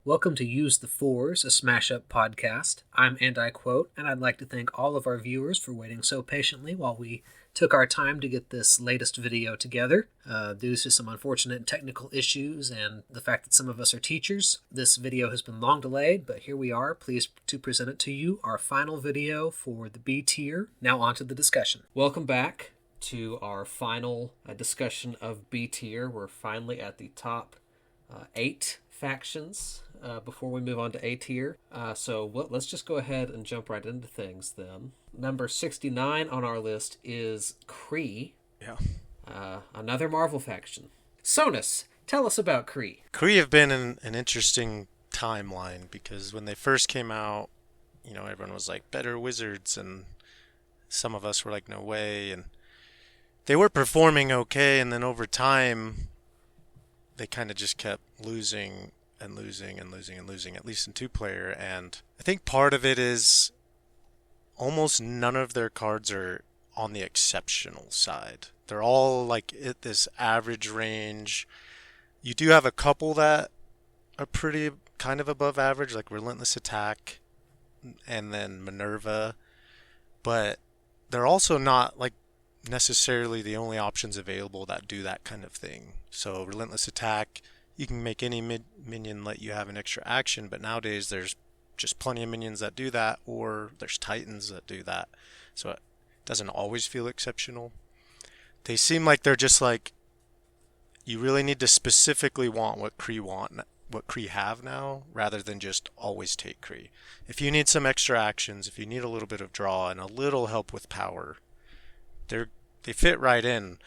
Welcome to Use the Fours, a smash-up podcast. I'm AndIQuote, and I'd like to thank all of our viewers for waiting so patiently while we took our time to get this latest video together. Due to some unfortunate technical issues and the fact that some of us are teachers, this video has been long delayed, but here we are, pleased to present it to you, our final video for the B tier. Now on to the discussion. Welcome back to our final discussion of B tier. We're finally at the top 8 factions before we move on to A tier. Let's just go ahead and jump right into things then. Number 69 on our list is Kree. Yeah. Another Marvel faction. Sonus, tell us about Kree. Kree have been an interesting timeline because when they first came out, everyone was like, better wizards, and some of us were like, no way, and they were performing okay, and then over time, they kind of just kept losing, at least in 2-player, and I think part of it is almost none of their cards are on the exceptional side. They're all like at this average range. You do have a couple that are pretty kind of above average, like Relentless Attack and then Minerva, but they're also not like necessarily the only options available that do that kind of thing. So Relentless Attack, you can make any minion let you have an extra action, but nowadays there's just plenty of minions that do that, or there's Titans that do that. So it doesn't always feel exceptional. They seem like they're just like, you really need to specifically want what Kree have now, rather than just always take Kree. If you need some extra actions, if you need a little bit of draw and a little help with power, they fit right in,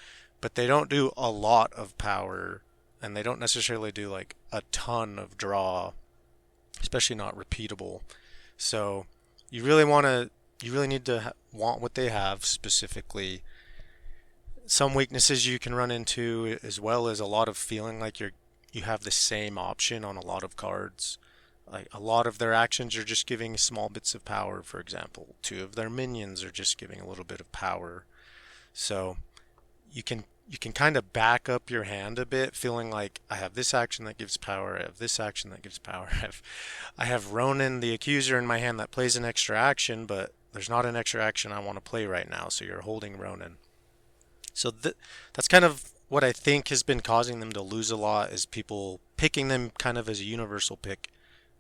but they don't do a lot of power, and they don't necessarily do like a ton of draw, especially not repeatable. So you really need to want what they have specifically. Some weaknesses you can run into, as well as a lot of feeling like you have the same option on a lot of cards. Like a lot of their actions are just giving small bits of power, for example. 2 of their minions are just giving a little bit of power. So you can kind of back up your hand a bit, feeling like I have this action that gives power, I have this action that gives power, I have Ronan the Accuser in my hand that plays an extra action, but there's not an extra action I want to play right now, so you're holding Ronan. So that's kind of what I think has been causing them to lose a lot, is people picking them kind of as a universal pick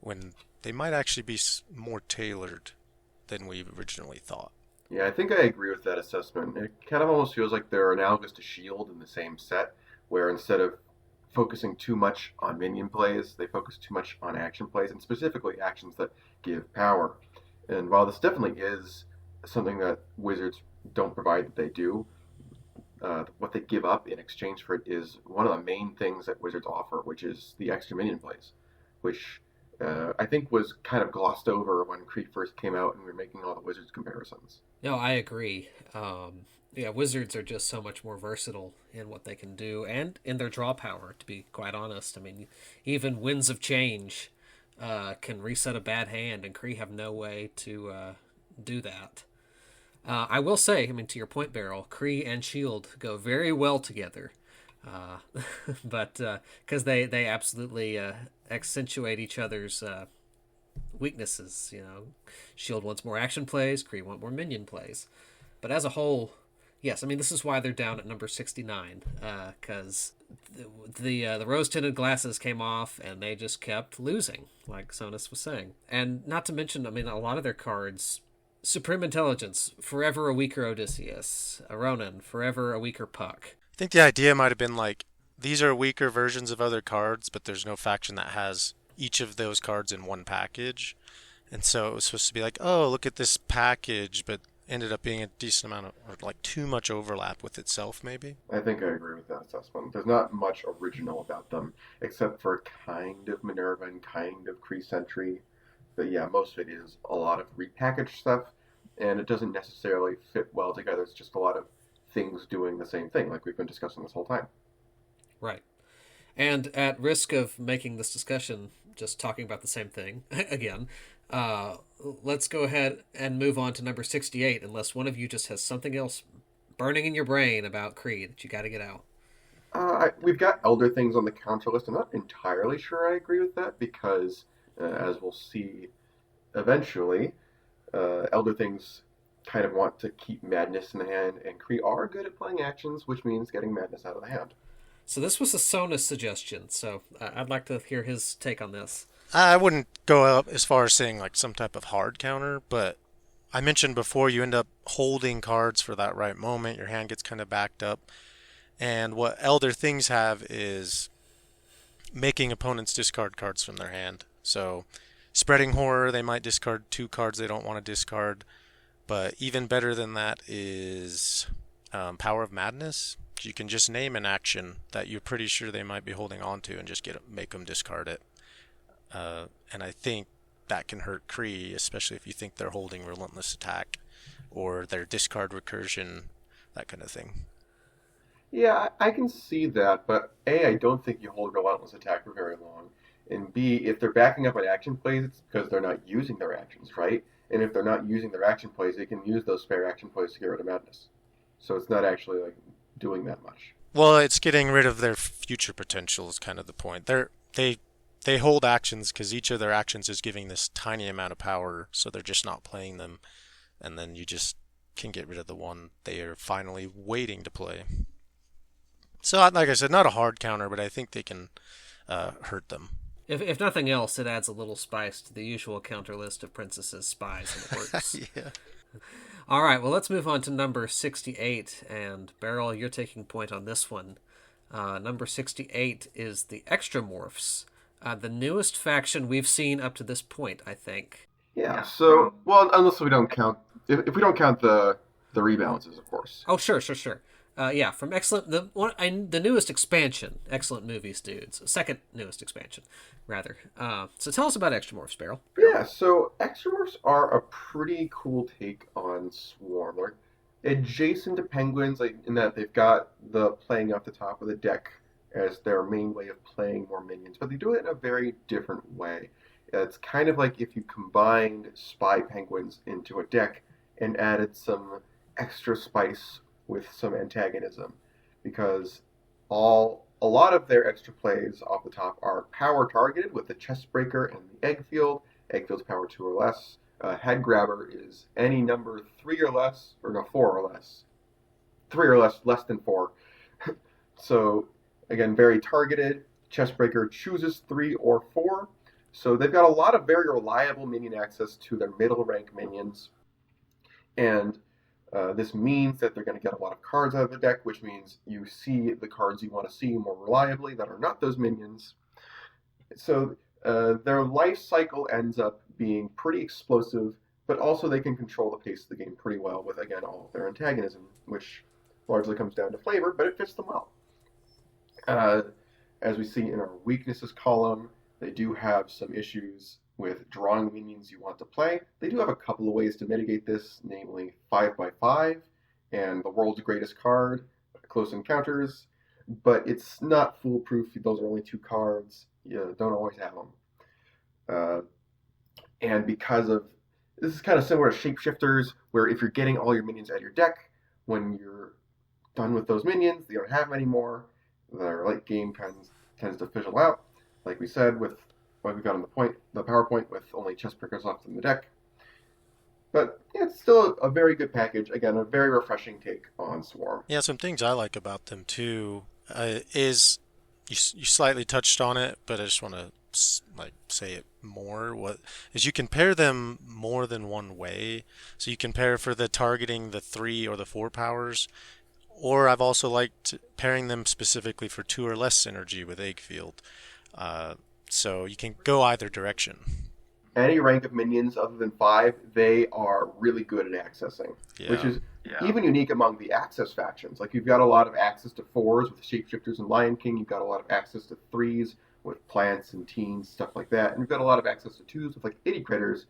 when they might actually be more tailored than we originally thought. Yeah, I think I agree with that assessment. It kind of almost feels like they're analogous to S.H.I.E.L.D. in the same set, where instead of focusing too much on minion plays, they focus too much on action plays, and specifically actions that give power. And while this definitely is something that Wizards don't provide that they do, what they give up in exchange for it is one of the main things that Wizards offer, which is the extra minion plays, which I think was kind of glossed over when Kree first came out and we were making all the Wizards comparisons. No, I agree. Wizards are just so much more versatile in what they can do and in their draw power, to be quite honest. I mean, even Winds of Change can reset a bad hand, and Kree have no way to do that. I will say, to your point, Berryl, Kree and S.H.I.E.L.D. go very well together. But because they absolutely accentuate each other's weaknesses. S.H.I.E.L.D. wants more action plays, Kree want more minion plays. But as a whole, yes, this is why they're down at number 69, because the rose-tinted glasses came off and they just kept losing, like Sonus was saying. And not to mention, a lot of their cards, Supreme Intelligence, forever a weaker Odysseus, a Ronan, forever a weaker Puck. I think the idea might have been like, these are weaker versions of other cards, but there's no faction that has each of those cards in one package. And so it was supposed to be like, oh, look at this package, but ended up being a decent amount of, or like too much overlap with itself, maybe. I think I agree with that assessment. There's not much original about them, except for kind of Minerva and kind of Kree Sentry. But yeah, most of it is a lot of repackaged stuff, and it doesn't necessarily fit well together. It's just a lot of things doing the same thing, like we've been discussing this whole time. Right. And at risk of making this discussion just talking about the same thing again, let's go ahead and move on to number 68, unless one of you just has something else burning in your brain about Kree that you got to get out. We've got Elder Things on the counter list. I'm not entirely sure I agree with that because, as we'll see eventually, Elder Things kind of want to keep madness in the hand, and Kree are good at playing actions, which means getting madness out of the hand. So this was a Sonus suggestion. So I'd like to hear his take on this. I wouldn't go up as far as saying like some type of hard counter, but I mentioned before you end up holding cards for that right moment. Your hand gets kind of backed up. And what Elder Things have is making opponents discard cards from their hand. So, spreading horror, they might discard 2 cards they don't want to discard. But even better than that is Power of Madness. You can just name an action that you're pretty sure they might be holding on to and just make them discard it. And I think that can hurt Kree, especially if you think they're holding Relentless Attack or their discard recursion, that kind of thing. Yeah, I can see that, but A, I don't think you hold Relentless Attack for very long. And B, if they're backing up on action plays, it's because they're not using their actions, right? And if they're not using their action plays, they can use those spare action plays to get rid of madness. So it's not actually like doing that much. Well, it's getting rid of their future potential is kind of the point. They hold actions because each of their actions is giving this tiny amount of power, so they're just not playing them, and then you just can get rid of the one they are finally waiting to play. So, like I said, not a hard counter, but I think they can hurt them. If nothing else, it adds a little spice to the usual counter list of princesses, spies, and it works. Yeah. All right, well, let's move on to number 68. And Beryl, you're taking point on this one. Number 68 is the Extramorphs, the newest faction we've seen up to this point, I think. Yeah, so, well, unless we don't count, if we don't count the rebalances, of course. Oh, sure. Yeah, from the newest expansion, Excellent Movies, dudes. Second newest expansion, rather. So tell us about Extramorphs, Beryl. Yeah, so Extramorphs are a pretty cool take on Swarm. They're adjacent to Penguins, like in that they've got the playing off the top of the deck as their main way of playing more minions, but they do it in a very different way. It's kind of like if you combined Spy Penguins into a deck and added some extra spice with some antagonism, because a lot of their extra plays off the top are power targeted with the chest breaker and the egg field. Egg field's power 2 or less. Head grabber is any number 3 or less, or no, 4 or less. 3 or less than 4. So again, very targeted. Chest breaker chooses 3 or 4. So they've got a lot of very reliable minion access to their middle rank minions, and this means that they're going to get a lot of cards out of the deck, which means you see the cards you want to see more reliably that are not those minions. So their life cycle ends up being pretty explosive, but also they can control the pace of the game pretty well with, again, all of their antagonism, which largely comes down to flavor, but it fits them well. As we see in our weaknesses column, they do have some issues with drawing the minions you want to play. They do have a couple of ways to mitigate this, namely 5x5 and the world's greatest card, Close Encounters, but it's not foolproof. Those are only 2 cards. You don't always have them. And because of, this is kind of similar to Shapeshifters, where if you're getting all your minions out of your deck, when you're done with those minions, you don't have them anymore, their late game tends to fizzle out. Like we said, with what we got on the PowerPoint with only chest breakers left in the deck. But yeah, it's still a very good package. Again, a very refreshing take on Swarm. Yeah, some things I like about them too is you slightly touched on it, but I just want to say it more. What is you can pair them more than one way. So you can pair for the targeting the 3 or the 4 powers, or I've also liked pairing them specifically for 2 or less synergy with Egg Field. So you can go either direction. Any rank of minions other than 5, they are really good at accessing, which is even unique among the access factions. Like you've got a lot of access to 4s with Shapeshifters and Lion King. You've got a lot of access to 3s with Plants and Teens, stuff like that. And you've got a lot of access to 2s with like Itty Critters.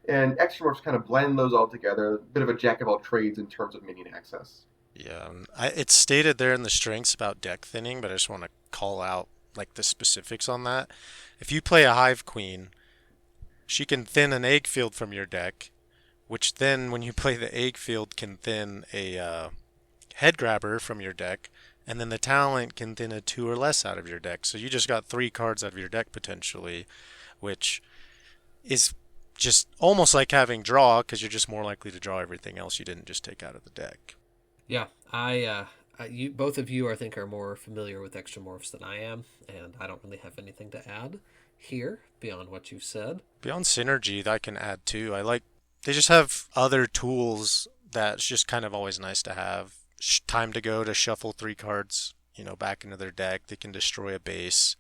And Extramorphs kind of blend those all together. A bit of a jack of all trades in terms of minion access. Yeah, it's stated there in the strengths about deck thinning, but I just want to call out like the specifics on that. If you play a Hive Queen, she can thin an egg field from your deck, which then when you play the egg field can thin a head grabber from your deck, and then the talent can thin a 2 or less out of your deck. So you just got 3 cards out of your deck potentially, which is just almost like having draw because you're just more likely to draw everything else you didn't just take out of the deck. Yeah, you both of you I think are more familiar with extramorphs than I am, and I don't really have anything to add here beyond what you've said. Beyond synergy, that I can add too. I like they just have other tools that's just kind of always nice to have. Time to go to shuffle 3 cards, back into their deck. They can destroy a base.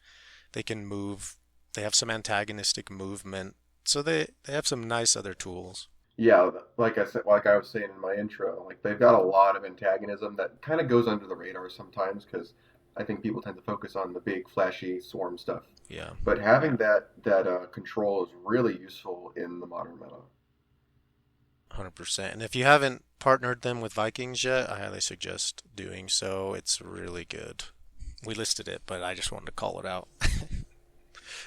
They can move. They have some antagonistic movement. So they have some nice other tools. Yeah, like I was saying in my intro, like they've got a lot of antagonism that kind of goes under the radar sometimes because I think people tend to focus on the big flashy swarm stuff. Yeah. But having that control is really useful in the modern meta. 100%. And if you haven't partnered them with Vikings yet, I highly suggest doing so. It's really good. We listed it, but I just wanted to call it out.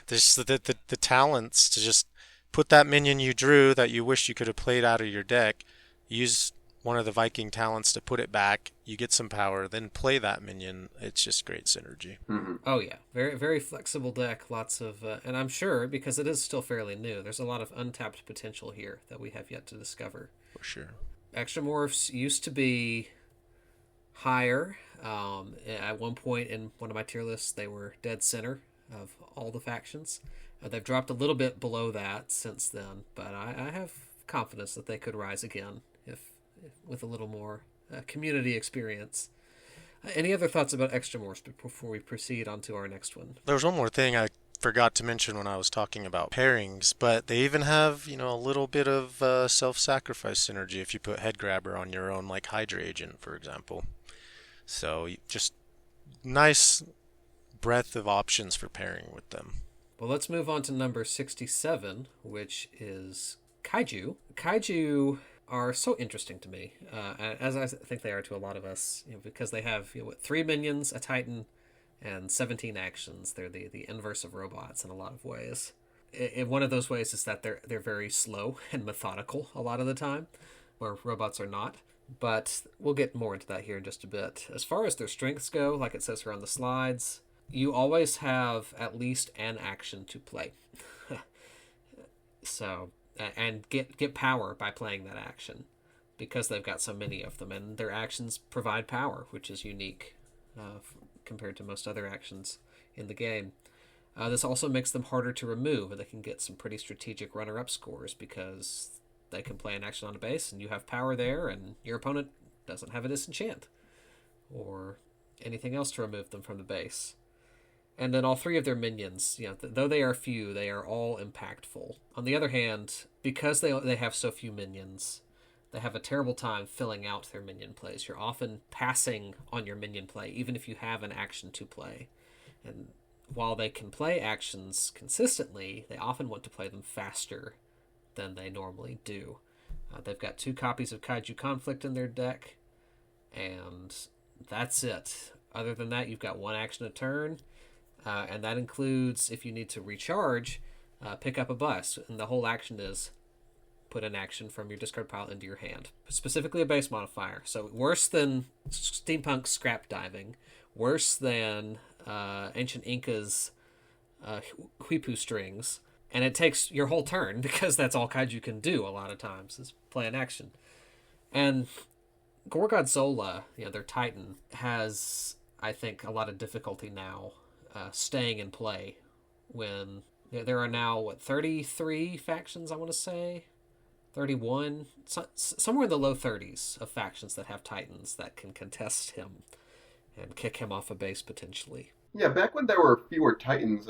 There's the talents to just put that minion you drew that you wish you could have played out of your deck, use one of the Viking talents to put it back, you get some power, then play that minion. It's just great synergy. Mm-hmm. Oh yeah, very very flexible deck. Lots of, and I'm sure because it is still fairly new, there's a lot of untapped potential here that we have yet to discover. For sure. Extramorphs used to be higher. At one point in one of my tier lists, they were dead center of all the factions. They've dropped a little bit below that since then, but I have confidence that they could rise again if with a little more community experience. Any other thoughts about extramorphs before we proceed on to our next one? There was one more thing I forgot to mention when I was talking about pairings, but they even have, a little bit of self-sacrifice synergy if you put Head Grabber on your own, like Hydra Agent, for example. So just nice breadth of options for pairing with them. Well, let's move on to number 67, which is Kaiju. Kaiju are so interesting to me, as I think they are to a lot of us, because they have 3 minions, a Titan, and 17 actions. They're the inverse of robots in a lot of ways. In one of those ways is that they're very slow and methodical a lot of the time, where robots are not. But we'll get more into that here in just a bit. As far as their strengths go, like it says here on the slides, you always have at least an action to play. So, and get power by playing that action because they've got so many of them, and their actions provide power, which is unique compared to most other actions in the game. This also makes them harder to remove, and they can get some pretty strategic runner-up scores because they can play an action on a base, and you have power there, and your opponent doesn't have a disenchant or anything else to remove them from the base. And then all 3 of their minions, though they are few, they are all impactful. On the other hand, because they have so few minions, they have a terrible time filling out their minion plays. You're often passing on your minion play, even if you have an action to play. And while they can play actions consistently, they often want to play them faster than they normally do. They've got 2 copies of Kaiju Conflict in their deck, and that's it. Other than that, you've got 1 action a turn, and that includes, if you need to recharge, pick up a bus. And the whole action is put an action from your discard pile into your hand. Specifically a base modifier. So worse than Steampunk Scrap Diving, worse than Ancient Inca's Huipu Strings, and it takes your whole turn because that's all Kaiju can do a lot of times is play an action. And Gorgonzola, their Titan, has, I think, a lot of difficulty now staying in play when there are now, 33 factions, I want to say? 31? Somewhere in the low 30s of factions that have Titans that can contest him and kick him off a base potentially. Yeah, back when there were fewer Titans,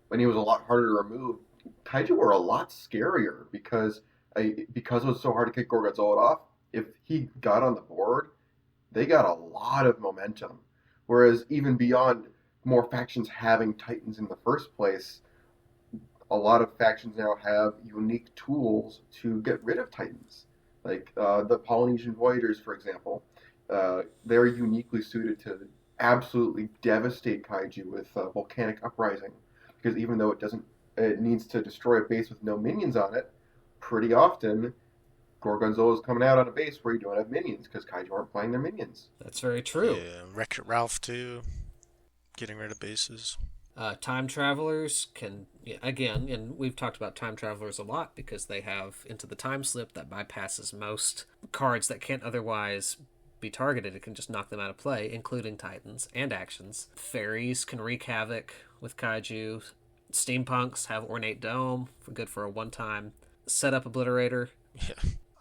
when he was a lot harder to remove, Kaiju were a lot scarier because it was so hard to kick Gorgonzola off. If he got on the board, they got a lot of momentum. Whereas even beyond more factions having Titans in the first place, a lot of factions now have unique tools to get rid of Titans. Like the Polynesian Voyagers, for example. They're uniquely suited to absolutely devastate Kaiju with Volcanic Uprising. Because even though it needs to destroy a base with no minions on it, pretty often Gorgonzola's coming out on a base where you don't have minions because Kaiju aren't playing their minions. That's very true. Yeah, Wreck-It Ralph too, getting rid of bases. Time travelers can, again, and we've talked about time travelers a lot because they have Into the Time Slip that bypasses most cards that can't otherwise be targeted. It can just knock them out of play, including Titans and actions. Fairies can wreak havoc with Kaiju. Steampunks have Ornate Dome, good for a one-time setup obliterator. Yeah.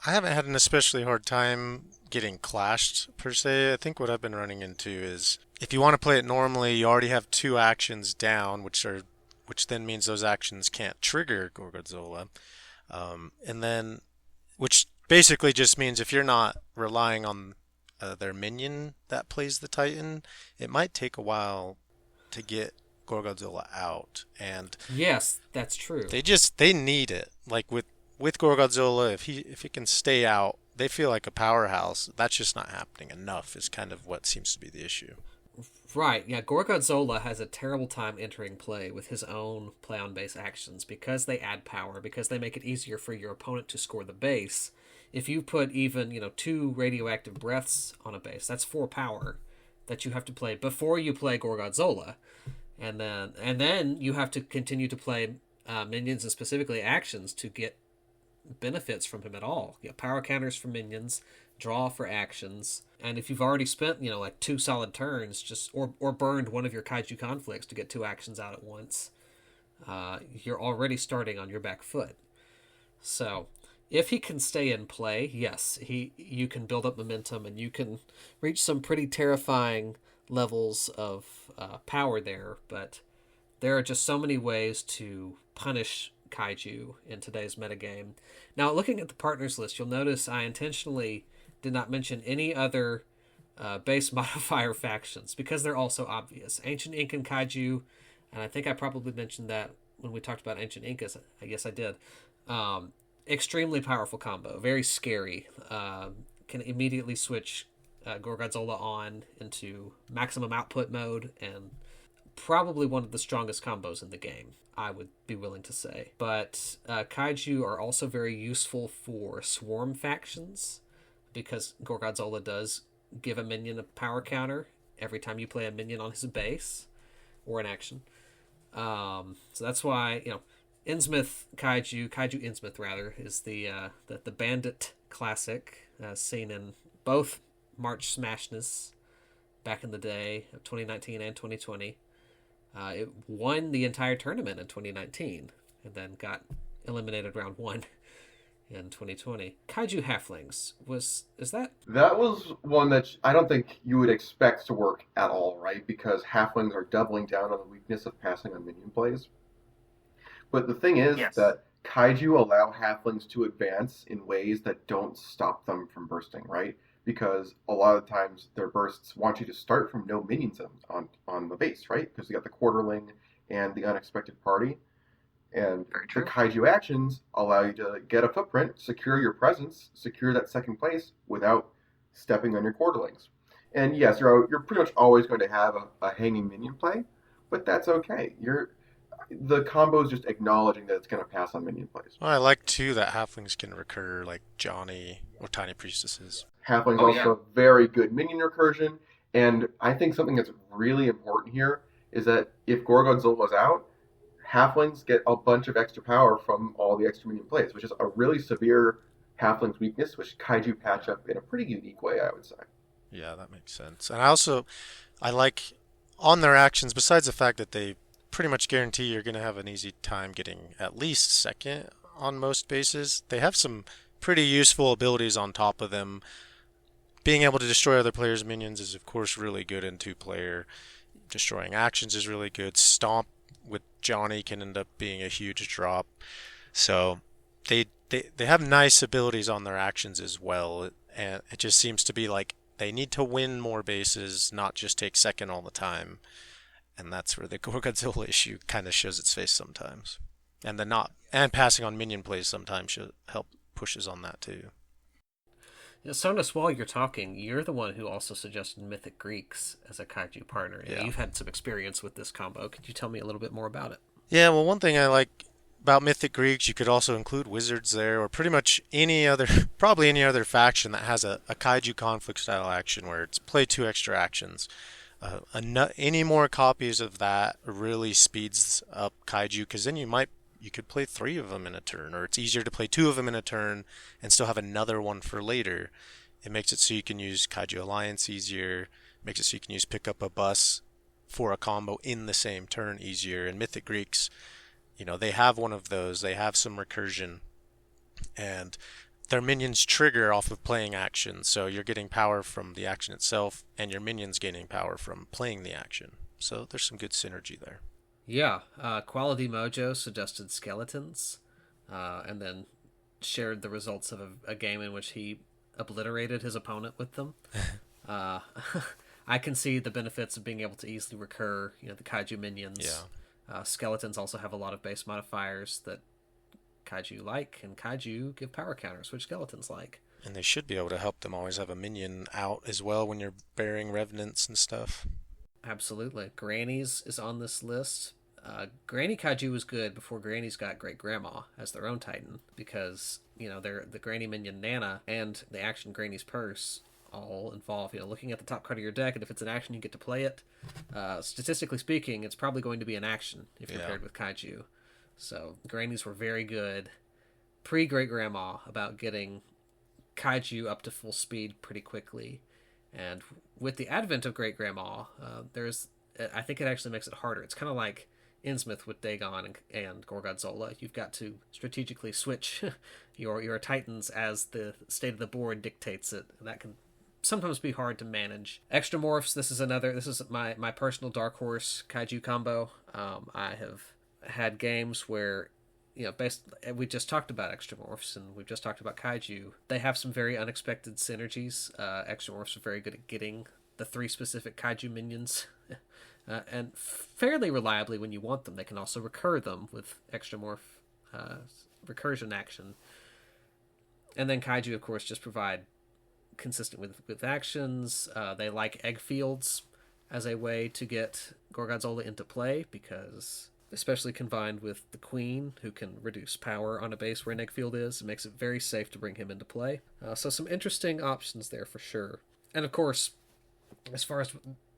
I haven't had an especially hard time getting clashed, per se. I think what I've been running into is if you want to play it normally, you already have 2 actions down, which then means those actions can't trigger Gorgonzola. And then, which basically just means if you're not relying on their minion that plays the Titan, it might take a while to get Gorgonzola out. And yes, that's true. They need it. Like with Gorgonzola, if he can stay out, they feel like a powerhouse. That's just not happening enough is kind of what seems to be the issue. Right, yeah, Gorgonzola has a terrible time entering play with his own play on base actions because they add power, because they make it easier for your opponent to score the base. If you put even, 2 radioactive breaths on a base, that's 4 power that you have to play before you play Gorgonzola. And then you have to continue to play minions and specifically actions to get benefits from him at all. Power counters for minions, draw for actions, and if you've already spent 2 solid turns or burned one of your Kaiju conflicts to get 2 actions out at once, you're already starting on your back foot. So if he can stay in play, yes, you can build up momentum and you can reach some pretty terrifying levels of power there, but there are just so many ways to punish Kaiju in today's metagame. Now, looking at the partners list, you'll notice I intentionally did not mention any other base modifier factions because they're also obvious. Ancient Incan Kaiju, and I think I probably mentioned that when we talked about Ancient Incas. I guess I did. Extremely powerful combo, very scary. Can immediately switch Gorgonzola on into maximum output mode, and probably one of the strongest combos in the game, I would be willing to say. But Kaiju are also very useful for swarm factions because Gorgonzola does give a minion a power counter every time you play a minion on his base or an action. So that's why, Innsmouth Kaiju Innsmouth rather, is the bandit classic seen in both March Smashness back in the day of 2019 and 2020. It won the entire tournament in 2019 and then got eliminated round 1 in 2020. Kaiju Halflings, is that? That was one that I don't think you would expect to work at all, right? Because Halflings are doubling down on the weakness of passing on minion plays. But the thing is that Kaiju allow Halflings to advance in ways that don't stop them from bursting, right? Because a lot of times their bursts want you to start from no minions on the base, right? Because you got the Quarterling and the Unexpected Party. And the Kaiju actions allow you to get a footprint, secure your presence, secure that second place without stepping on your Quarterlings. And yes, you're pretty much always going to have a hanging minion play, but that's okay. The combo is just acknowledging that it's going to pass on minion plays. Well, I like too that Halflings can recur like Johnny or Tiny Priestesses. Halflings very good minion recursion, and I think something that's really important here is that if Gorgonzola's out, Halflings get a bunch of extra power from all the extra minion plays, which is a really severe Halflings weakness, which Kaiju patch up in a pretty unique way, I would say. Yeah, that makes sense. And I like on their actions, besides the fact that they pretty much guarantee you're going to have an easy time getting at least second on most bases, they have some pretty useful abilities on top of them. Being able to destroy other players' minions is, of course, really good in 2-player. Destroying actions is really good. Stomp with Johnny can end up being a huge drop. So they have nice abilities on their actions as well. And it just seems to be like they need to win more bases, not just take second all the time. And that's where the Gorgonzola issue kind of shows its face sometimes. And passing on minion plays sometimes should help pushes on that too. Sonus, while you're talking, you're the one who also suggested Mythic Greeks as a Kaiju partner. Yeah. You've had some experience with this combo. Could you tell me a little bit more about it? Yeah, well, one thing I like about Mythic Greeks, you could also include wizards there, or pretty much any other, probably any other faction that has a kaiju conflict style action where it's play 2 extra actions. Any more copies of that really speeds up kaiju, because then you could play 3 of them in a turn, or it's easier to play 2 of them in a turn and still have another one for later. It makes it so you can use Kaiju Alliance easier, makes it so you can use pick up a bus for a combo in the same turn easier. And Mythic Greeks, they have one of those. They have some recursion, and their minions trigger off of playing action. So you're getting power from the action itself, and your minions gaining power from playing the action. So there's some good synergy there. Yeah, Quality Mojo suggested skeletons, and then shared the results of a game in which he obliterated his opponent with them. uh, I can see the benefits of being able to easily recur, the kaiju minions. Yeah. Skeletons also have a lot of base modifiers that kaiju like, and kaiju give power counters, which skeletons like. And they should be able to help them always have a minion out as well when you're bearing revenants and stuff. Absolutely. Grannies is on this list. Granny Kaiju was good before Grannies got Great Grandma as their own Titan, because they're the Granny minion Nana and the action Granny's Purse all involve looking at the top card of your deck, and if it's an action you get to play it. Statistically speaking, it's probably going to be an action if you're paired with Kaiju. So Grannies were very good pre Great Grandma about getting Kaiju up to full speed pretty quickly. And with the advent of Great Grandma, I think it actually makes it harder. It's kind of like Innsmouth with Dagon and Gorgonzola. You've got to strategically switch your Titans as the state of the board dictates it, and that can sometimes be hard to manage. Extramorphs, this is my personal dark horse Kaiju combo. I have had games where we just talked about Extramorphs, and we've just talked about Kaiju. They have some very unexpected synergies. Extramorphs are very good at getting the 3 specific Kaiju minions, and fairly reliably when you want them. They can also recur them with Extramorph recursion action. And then Kaiju, of course, just provide consistent with actions. They like egg fields as a way to get Gorgonzola into play, because especially combined with the Queen, who can reduce power on a base where an egg field is, it makes it very safe to bring him into play. So some interesting options there for sure. And of course, as far as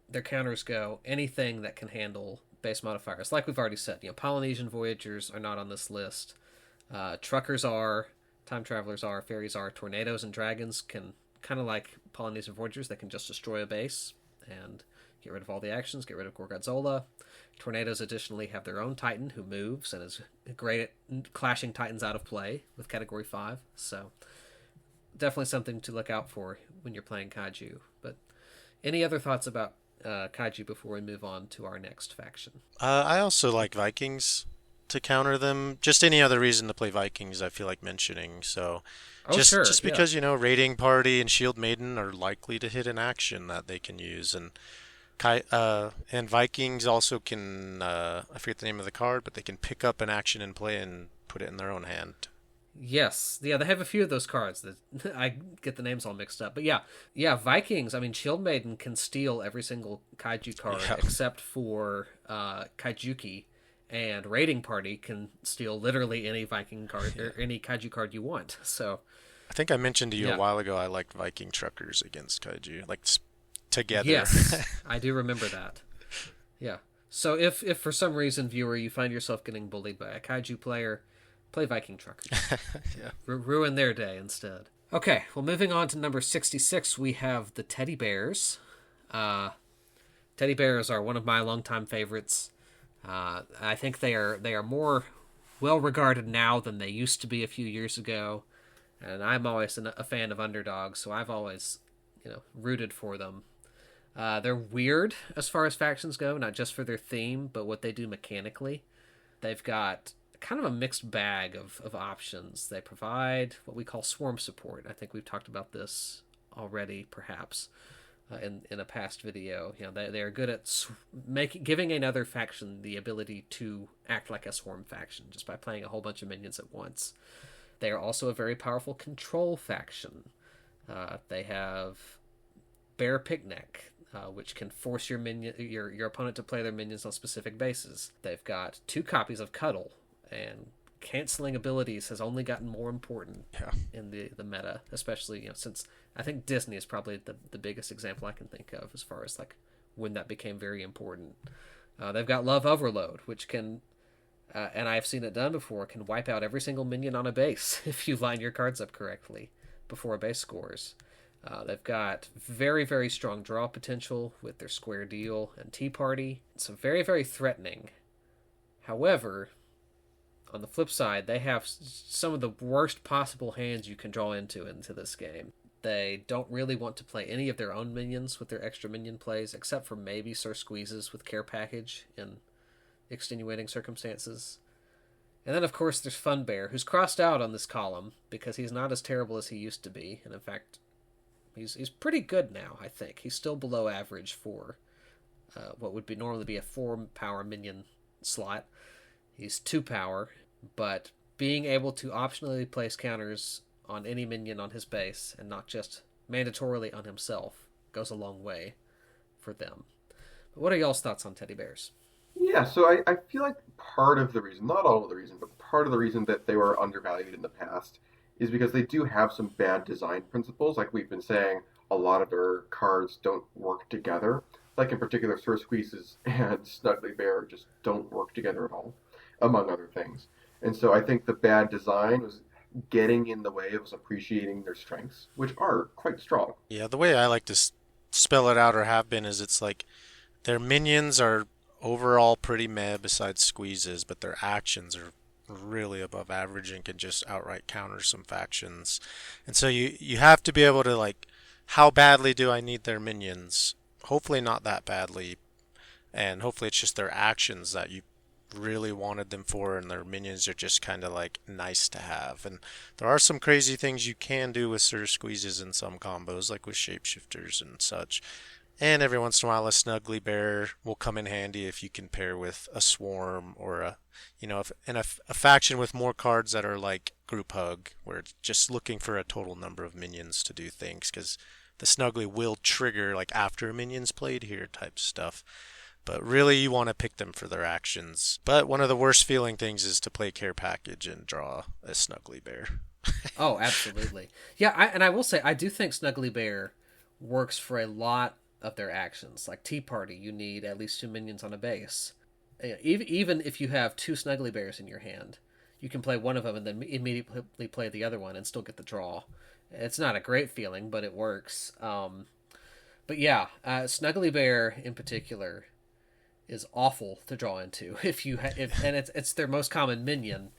their counters go, anything that can handle base modifiers, like we've already said, Polynesian Voyagers are not on this list. Truckers are, Time Travelers are, Fairies are, Tornadoes and Dragons can, kind of like Polynesian Voyagers, they can just destroy a base and get rid of all the actions, get rid of Gorgonzola. Tornadoes additionally have their own Titan who moves and is great at clashing Titans out of play with Category 5. So definitely something to look out for when you're playing Kaiju. But any other thoughts about Kaiju before we move on to our next faction? I also like Vikings to counter them. Just any other reason to play Vikings I feel like mentioning. So just because, Raiding Party and Shield Maiden are likely to hit an action that they can use. And Vikings also can, I forget the name of the card, but they can pick up an action in play and put it in their own hand. Yes. Yeah, they have a few of those cards that I get the names all mixed up. But yeah, Vikings, Shield Maiden can steal every single Kaiju card except for Kaijuki, and Raiding Party can steal literally any Viking card or any Kaiju card you want. So I think I mentioned to you a while ago I liked Viking Truckers against Kaiju, like together. Yes, I do remember that. Yeah. So if for some reason, viewer, you find yourself getting bullied by a Kaiju player, play Viking Truckers. Yeah. Ruin their day instead. Okay, well, moving on to number 66, we have the Teddy Bears. Teddy Bears are one of my longtime favorites. I think they are more well regarded now than they used to be a few years ago, and I'm always a fan of underdogs, so I've always rooted for them. They're weird as far as factions go, not just for their theme, but what they do mechanically. They've got kind of a mixed bag of options. They provide what we call swarm support. I think we've talked about this already, perhaps, in a past video. They are good at giving another faction the ability to act like a swarm faction just by playing a whole bunch of minions at once. They are also a very powerful control faction. They have Bear Picnic, which can force your opponent to play their minions on specific bases. They've got 2 copies of Cuddle, and canceling abilities has only gotten more important Yeah. in the meta, especially since I think Disney is probably the biggest example I can think of as far as like when that became very important. They've got Love Overload, which can, and I've seen it done before, can wipe out every single minion on a base if you line your cards up correctly before a base scores. They've got very, very strong draw potential with their Square Deal and Tea Party. So very, very threatening. However, on the flip side, they have some of the worst possible hands you can draw into this game. They don't really want to play any of their own minions with their extra minion plays, except for maybe Sir Squeezes with Care Package in extenuating circumstances. And then, of course, there's Fun Bear, who's crossed out on this column because he's not as terrible as he used to be. And in fact, he's pretty good now, I think. He's still below average for what would be normally be a 4-power minion slot. He's 2 power, but being able to optionally place counters on any minion on his base and not just mandatorily on himself goes a long way for them. But what are y'all's thoughts on teddy bears? Yeah, so I feel like part of the reason, not all of the reason, but part of the reason that they were undervalued in the past is because they do have some bad design principles. Like we've been saying, a lot of their cards don't work together. Like in particular, Sir Squeezes and Snuggly Bear just don't work together at all, among other things. And so I think the bad design was getting in the way of us appreciating their strengths, which are quite strong. Yeah, the way I like to spell it out or have been is it's like their minions are overall pretty meh besides squeezes, but their actions are really above average and can just outright counter some factions. And so you have to be able to like, how badly do I need their minions? Hopefully not that badly, and hopefully it's just their actions that you really wanted them for, and their minions are just kind of like nice to have. And there are some crazy things you can do with Sir Squeezes in some combos, like with shapeshifters and such. And every once in a while, a Snuggly Bear will come in handy if you can pair with a Swarm or a faction with more cards that are like Group Hug, where it's just looking for a total number of minions to do things, because the Snuggly will trigger like after a minion's played here type stuff. But really, you want to pick them for their actions. But one of the worst feeling things is to play Care Package and draw a Snuggly Bear. Oh, absolutely. Yeah, I will say, I do think Snuggly Bear works for a lot of their actions. Like Tea Party, you need at least 2 minions on a base. Even if you have 2 Snuggly Bears in your hand, you can play one of them and then immediately play the other one and still get the draw. It's not a great feeling, but it works. But yeah, Snuggly Bear in particular is awful to draw into and it's their most common minion.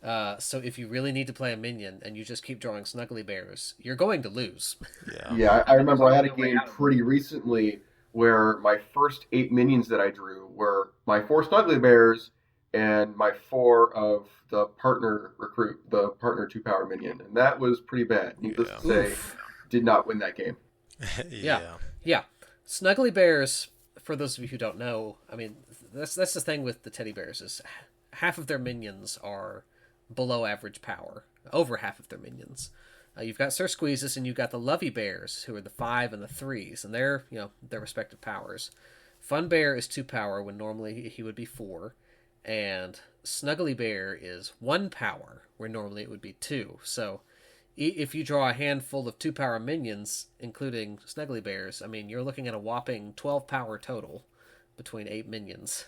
So if you really need to play a minion and you just keep drawing Snuggly Bears, you're going to lose. Yeah. Yeah, I remember I had a game pretty recently where my first 8 minions that I drew were my 4 Snuggly Bears and my 4 of the partner recruit, the partner 2-power minion, and that was pretty bad. Needless to say, did not win that game. Yeah. Snuggly Bears, for those of you who don't know, I mean, that's the thing with the teddy bears is half of their minions are below average power, over half of their minions. You've got Sir Squeezes and you've got the Lovey Bears, who are the 5 and the 3s, and they're, their respective powers. Fun Bear is 2 power when normally he would be 4, and Snuggly Bear is 1 power where normally it would be 2. So if you draw a handful of 2-power minions, including Snuggly Bears, I mean, you're looking at a whopping 12 power total between 8 minions.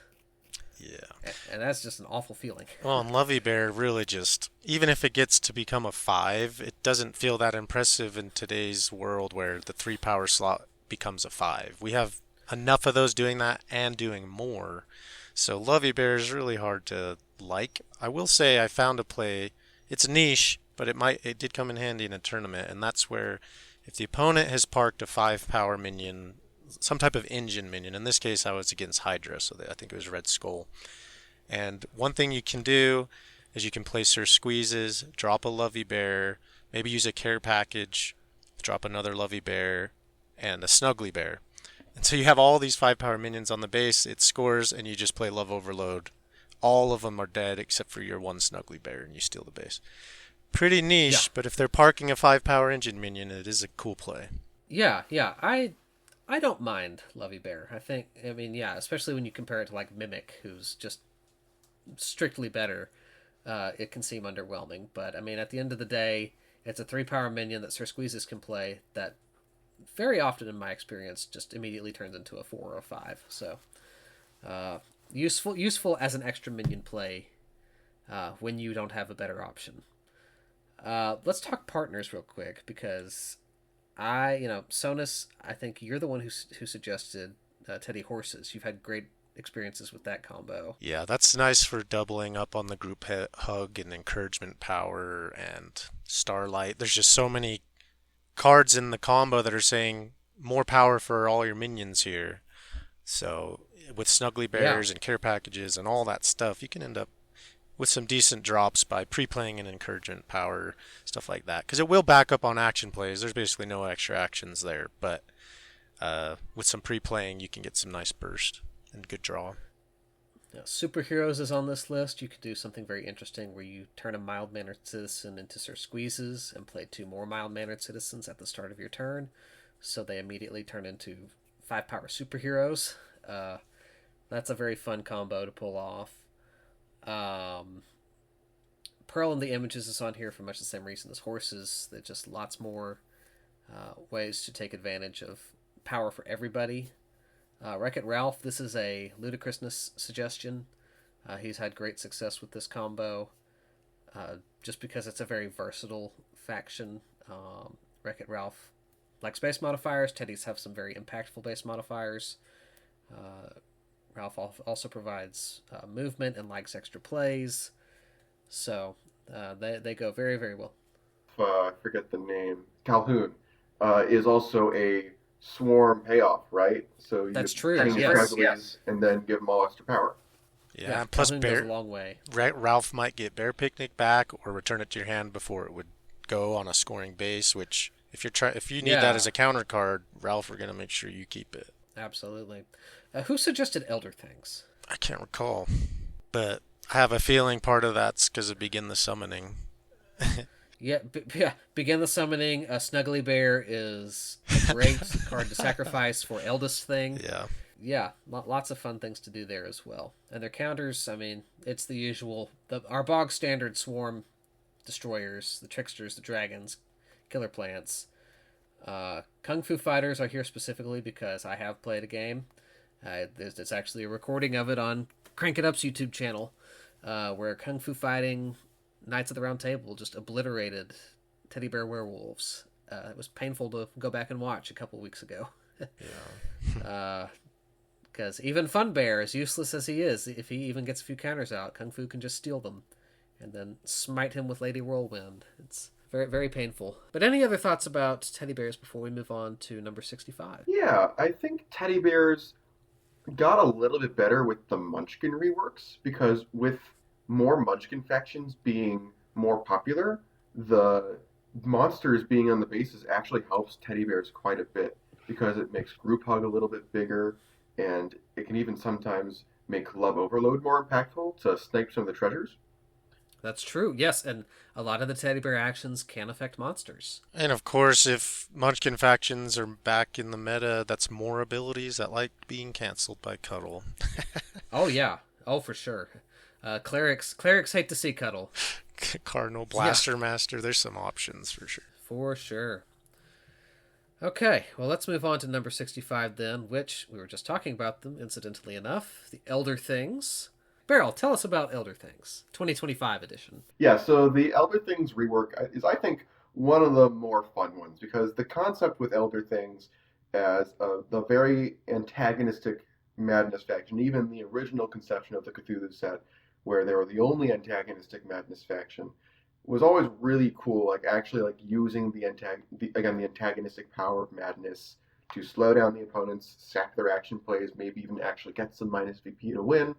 Yeah. And that's just an awful feeling. Well, and Lovey Bear really just, even if it gets to become a 5, it doesn't feel that impressive in today's world where the 3-power slot becomes a 5. We have enough of those doing that and doing more. So Lovey Bear is really hard to like. I will say I found a play, it's niche, but it did come in handy in a tournament, and that's where if the opponent has parked a 5-power minion, some type of engine minion, in this case I was against Hydra, so I think it was Red Skull. And one thing you can do is you can play Sir Squeezes, drop a Lovey Bear, maybe use a Care Package, drop another Lovey Bear, and a Snuggly Bear. And so you have all these 5-power minions on the base, it scores, and you just play Love Overload. All of them are dead except for your one Snuggly Bear, and you steal the base. Pretty niche, but if they're parking a 5-power engine minion, it is a cool play. Yeah, I don't mind Lovey Bear. Especially when you compare it to like Mimic, who's just strictly better. it can seem underwhelming. But I mean, at the end of the day, it's a 3-power minion that Sir Squeezes can play that very often, in my experience, just immediately turns into a 4 or a 5. So useful as an extra minion play when you don't have a better option. Let's talk partners real quick because Sonus, I think you're the one who suggested Teddy Horses. You've had great experiences with that combo. Yeah, that's nice for doubling up on the group hug and encouragement power and starlight. There's just so many cards in the combo that are saying more power for all your minions here. So with snuggly bears and care packages and all that stuff, you can end up with some decent drops by pre-playing an encouragement power, stuff like that. Because it will back up on action plays. There's basically no extra actions there, but with some pre-playing, you can get some nice burst and good draw. Now, superheroes is on this list. You could do something very interesting where you turn a mild-mannered citizen into Sir Squeezes and play 2 more mild-mannered citizens at the start of your turn, so they immediately turn into 5-power superheroes. That's a very fun combo to pull off. Pearl in the Images is on here for much the same reason as Horses. There's just lots more ways to take advantage of power for everybody. Wreck-It Ralph, this is a ludicrousness suggestion. He's had great success with this combo just because it's a very versatile faction. Wreck-It Ralph likes base modifiers. Teddy's have some very impactful base modifiers. Ralph also provides movement and likes extra plays. So they go very, very well. I forget the name. Calhoun is also a swarm payoff, right? So you That's true. Yes. And then give them all extra power. Yeah, plus Calhoun goes a long way. Ralph might get Bear Picnic back or return it to your hand before it would go on a scoring base, which if you need that as a counter card, Ralph are going to make sure you keep it. Absolutely. Who suggested Elder Things? I can't recall, but I have a feeling part of that's because of Begin the Summoning. Yeah, Begin the Summoning. Snuggly Bear is a great card to sacrifice for Eldest Thing. Yeah, lots of fun things to do there as well. And their counters, I mean, it's the usual. Our bog standard swarm destroyers, the tricksters, the dragons, killer plants. Kung Fu Fighters are here specifically because I have played a game. There's actually a recording of it on Crank It Up's YouTube channel where Kung Fu Fighting Knights of the Round Table just obliterated teddy bear werewolves. It was painful to go back and watch a couple weeks ago. Because even Fun Bear, as useless as he is, if he even gets a few counters out, Kung Fu can just steal them and then smite him with Lady Whirlwind. It's very, very painful. But any other thoughts about teddy bears before we move on to number 65? Yeah, I think teddy bears got a little bit better with the Munchkin reworks because with more Munchkin factions being more popular, the monsters being on the bases actually helps teddy bears quite a bit because it makes group hug a little bit bigger and it can even sometimes make love overload more impactful to snipe some of the treasures. That's true, yes, and a lot of the teddy bear actions can affect monsters. And of course, if Munchkin factions are back in the meta, that's more abilities that like being canceled by Cuddle. Oh yeah, oh for sure. Clerics hate to see Cuddle. Cardinal Blaster Master, there's some options for sure. For sure. Okay, well let's move on to number 65 then, which we were just talking about them, incidentally enough, the Elder Things. Berryl, tell us about Elder Things, 2025 edition. Yeah, so the Elder Things rework is, I think, one of the more fun ones because the concept with Elder Things as the very antagonistic Madness faction, even the original conception of the Cthulhu set, where they were the only antagonistic Madness faction, was always really cool. Like actually, like using the antagonistic power of Madness to slow down the opponents, sack their action plays, maybe even actually get some minus VP to win.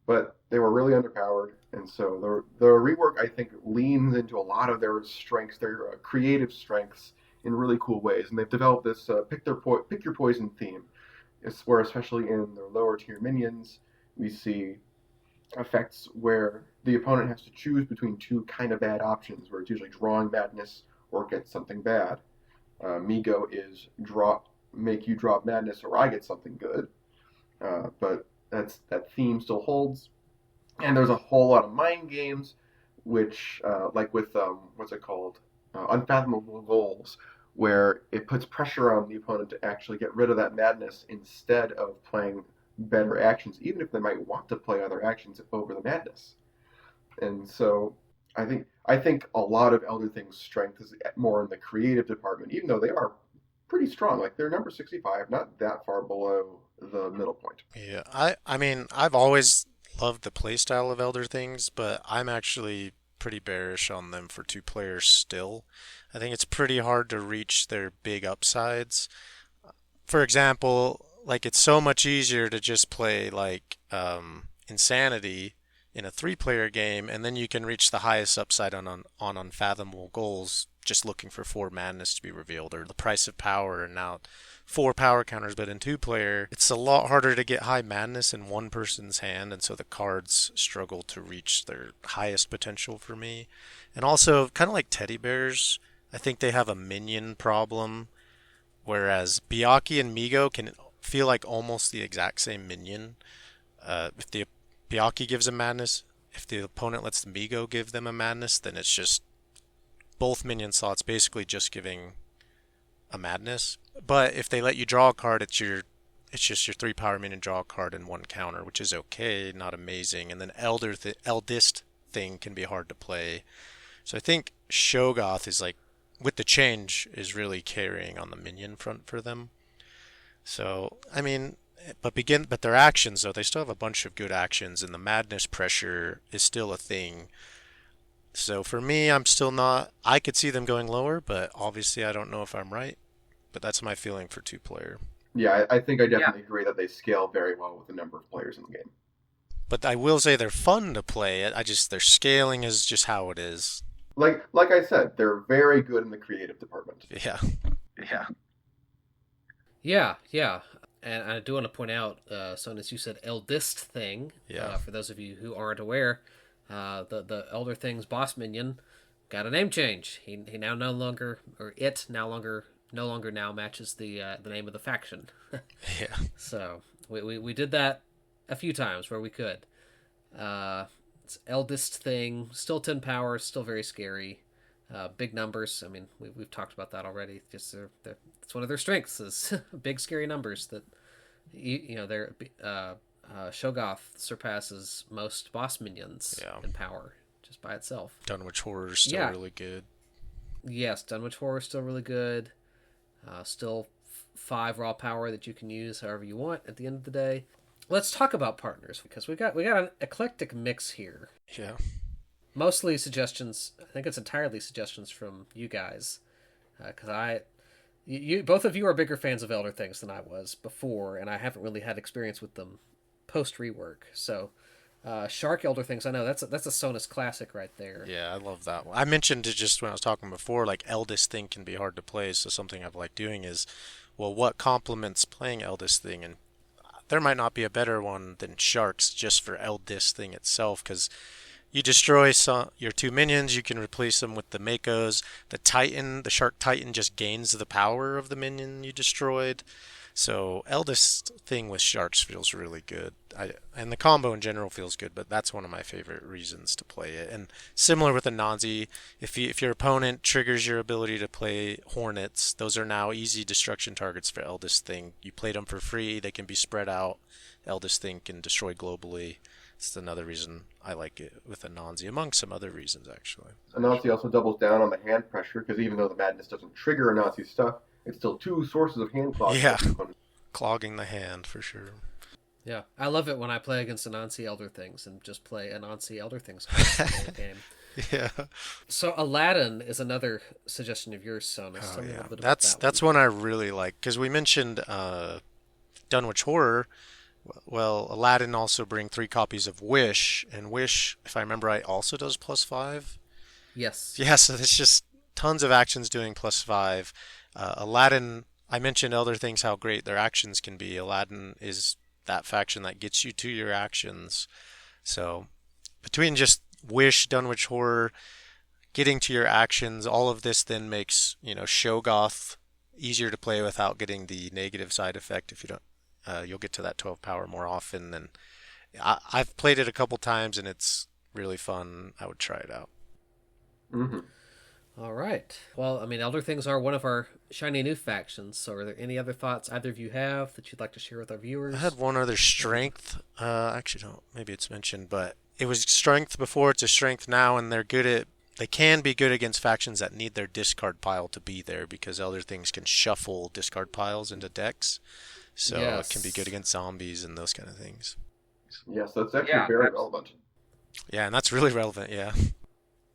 But they were really underpowered, and so the rework, I think, leans into a lot of their strengths, their creative strengths, in really cool ways. And they've developed this pick your poison theme. It's where, especially in their lower tier minions, we see effects where the opponent has to choose between two kind of bad options, where it's usually drawing Madness or get something bad. Migo is make you drop Madness or I get something good. But that theme still holds. And there's a whole lot of mind games which like with what's it called, unfathomable goals, where it puts pressure on the opponent to actually get rid of that madness instead of playing better actions, even if they might want to play other actions over the madness. And so I think a lot of Elder Things' strength is more in the creative department, even though they are pretty strong. Like they're number 65, not that far below the middle point. Yeah, I mean, I've always loved the playstyle of Elder Things, but I'm actually pretty bearish on them for two players still. I think it's pretty hard to reach their big upsides. For example, like it's so much easier to just play like Insanity in a three-player game, and then you can reach the highest upside on Unfathomable Goals just looking for four madness to be revealed, or the price of power, and now four power counters. But in two-player, it's a lot harder to get high madness in one person's hand, and so the cards struggle to reach their highest potential for me. And also, kind of like teddy bears, I think they have a minion problem, whereas Byakuya and Migo can feel like almost the exact same minion. If the Byakuya gives a madness, if the opponent lets the Migo give them a madness, then it's just both minion slots basically just giving a madness. But if they let you draw a card, it's just your three power minion draw a card and one counter, which is okay, not amazing. And then Eldest thing can be hard to play. So I think Shogoth is like, with the change, is really carrying on the minion front for them. So I mean, but their actions though, they still have a bunch of good actions, and the madness pressure is still a thing. So for me, I'm still not. I could see them going lower, but obviously I don't know if I'm right. But that's my feeling for two player. Yeah, I think I definitely agree that they scale very well with the number of players in the game. But I will say they're fun to play. Their scaling is just how it is. Like I said, they're very good in the creative department. Yeah. Yeah. Yeah. And I do want to point out, Sonus, you said eldest thing. Yeah. For those of you who aren't aware, the Elder Things boss minion got a name change. He now no longer, or it now longer no longer now matches the name of the faction. Yeah. So we did that a few times where we could. It's eldest thing, still 10 power, still very scary. Big numbers. I mean, we've talked about that already. Just it's one of their strengths is big scary numbers. That their Shogoth surpasses most boss minions in power just by itself. Dunwich Horror is still really good. Yes, Dunwich Horror is still really good. Still 5 raw power that you can use however you want at the end of the day. Let's talk about partners, because we got an eclectic mix here. Yeah. Mostly suggestions. I think it's entirely suggestions from you guys, because you both of you are bigger fans of Elder Things than I was before, and I haven't really had experience with them post rework. So, Shark Elder Things, I know that's a Sonus classic right there. Yeah, I love that one. I mentioned it just when I was talking before, like Eldest Thing can be hard to play, so something I've liked doing is, well, what complements playing Eldest Thing? And there might not be a better one than Sharks just for Eldest Thing itself, because you destroy your two minions, you can replace them with the Makos. The Shark Titan just gains the power of the minion you destroyed. So Eldest Thing with Sharks feels really good. And the combo in general feels good, but that's one of my favorite reasons to play it. And similar with Anansi, if your opponent triggers your ability to play Hornets, those are now easy destruction targets for Eldest Thing. You played them for free, they can be spread out. Eldest Thing can destroy globally. It's another reason I like it with Anansi, among some other reasons, actually. Anansi also doubles down on the hand pressure, because even though the madness doesn't trigger Anansi's stuff, it's still 2 sources of hand clogging. Yeah, clogging the hand, for sure. Yeah, I love it when I play against Anansi Elder Things and just play Anansi Elder Things game. Yeah. So Aladdin is another suggestion of yours, Sonus. Tell me a little bit about that that's one I really like, because we mentioned Dunwich Horror. Well, Aladdin also bring 3 copies of Wish, and Wish, if I remember right, also does +5. Yes. Yeah, so it's just tons of actions doing +5. Aladdin, I mentioned Elder Things, how great their actions can be. Aladdin is that faction that gets you to your actions. So between just Wish, Dunwich Horror, getting to your actions, all of this then makes, Shogoth easier to play without getting the negative side effect. If you don't, you'll get to that 12 power more often. And I've played it a couple times and it's really fun. I would try it out. Hmm. All right. Well, I mean, Elder Things are one of our shiny new factions. So, are there any other thoughts either of you have that you'd like to share with our I had viewers? one other strength. Actually, don't. Maybe it's mentioned, but it was strength before. It's a strength now, and they're good at. They can be good against factions that need their discard pile to be there because other things can shuffle discard piles into decks. So it can be good Yes. against zombies and those kind of things. Yes, that's actually very relevant. Yeah, and that's really relevant. Yeah.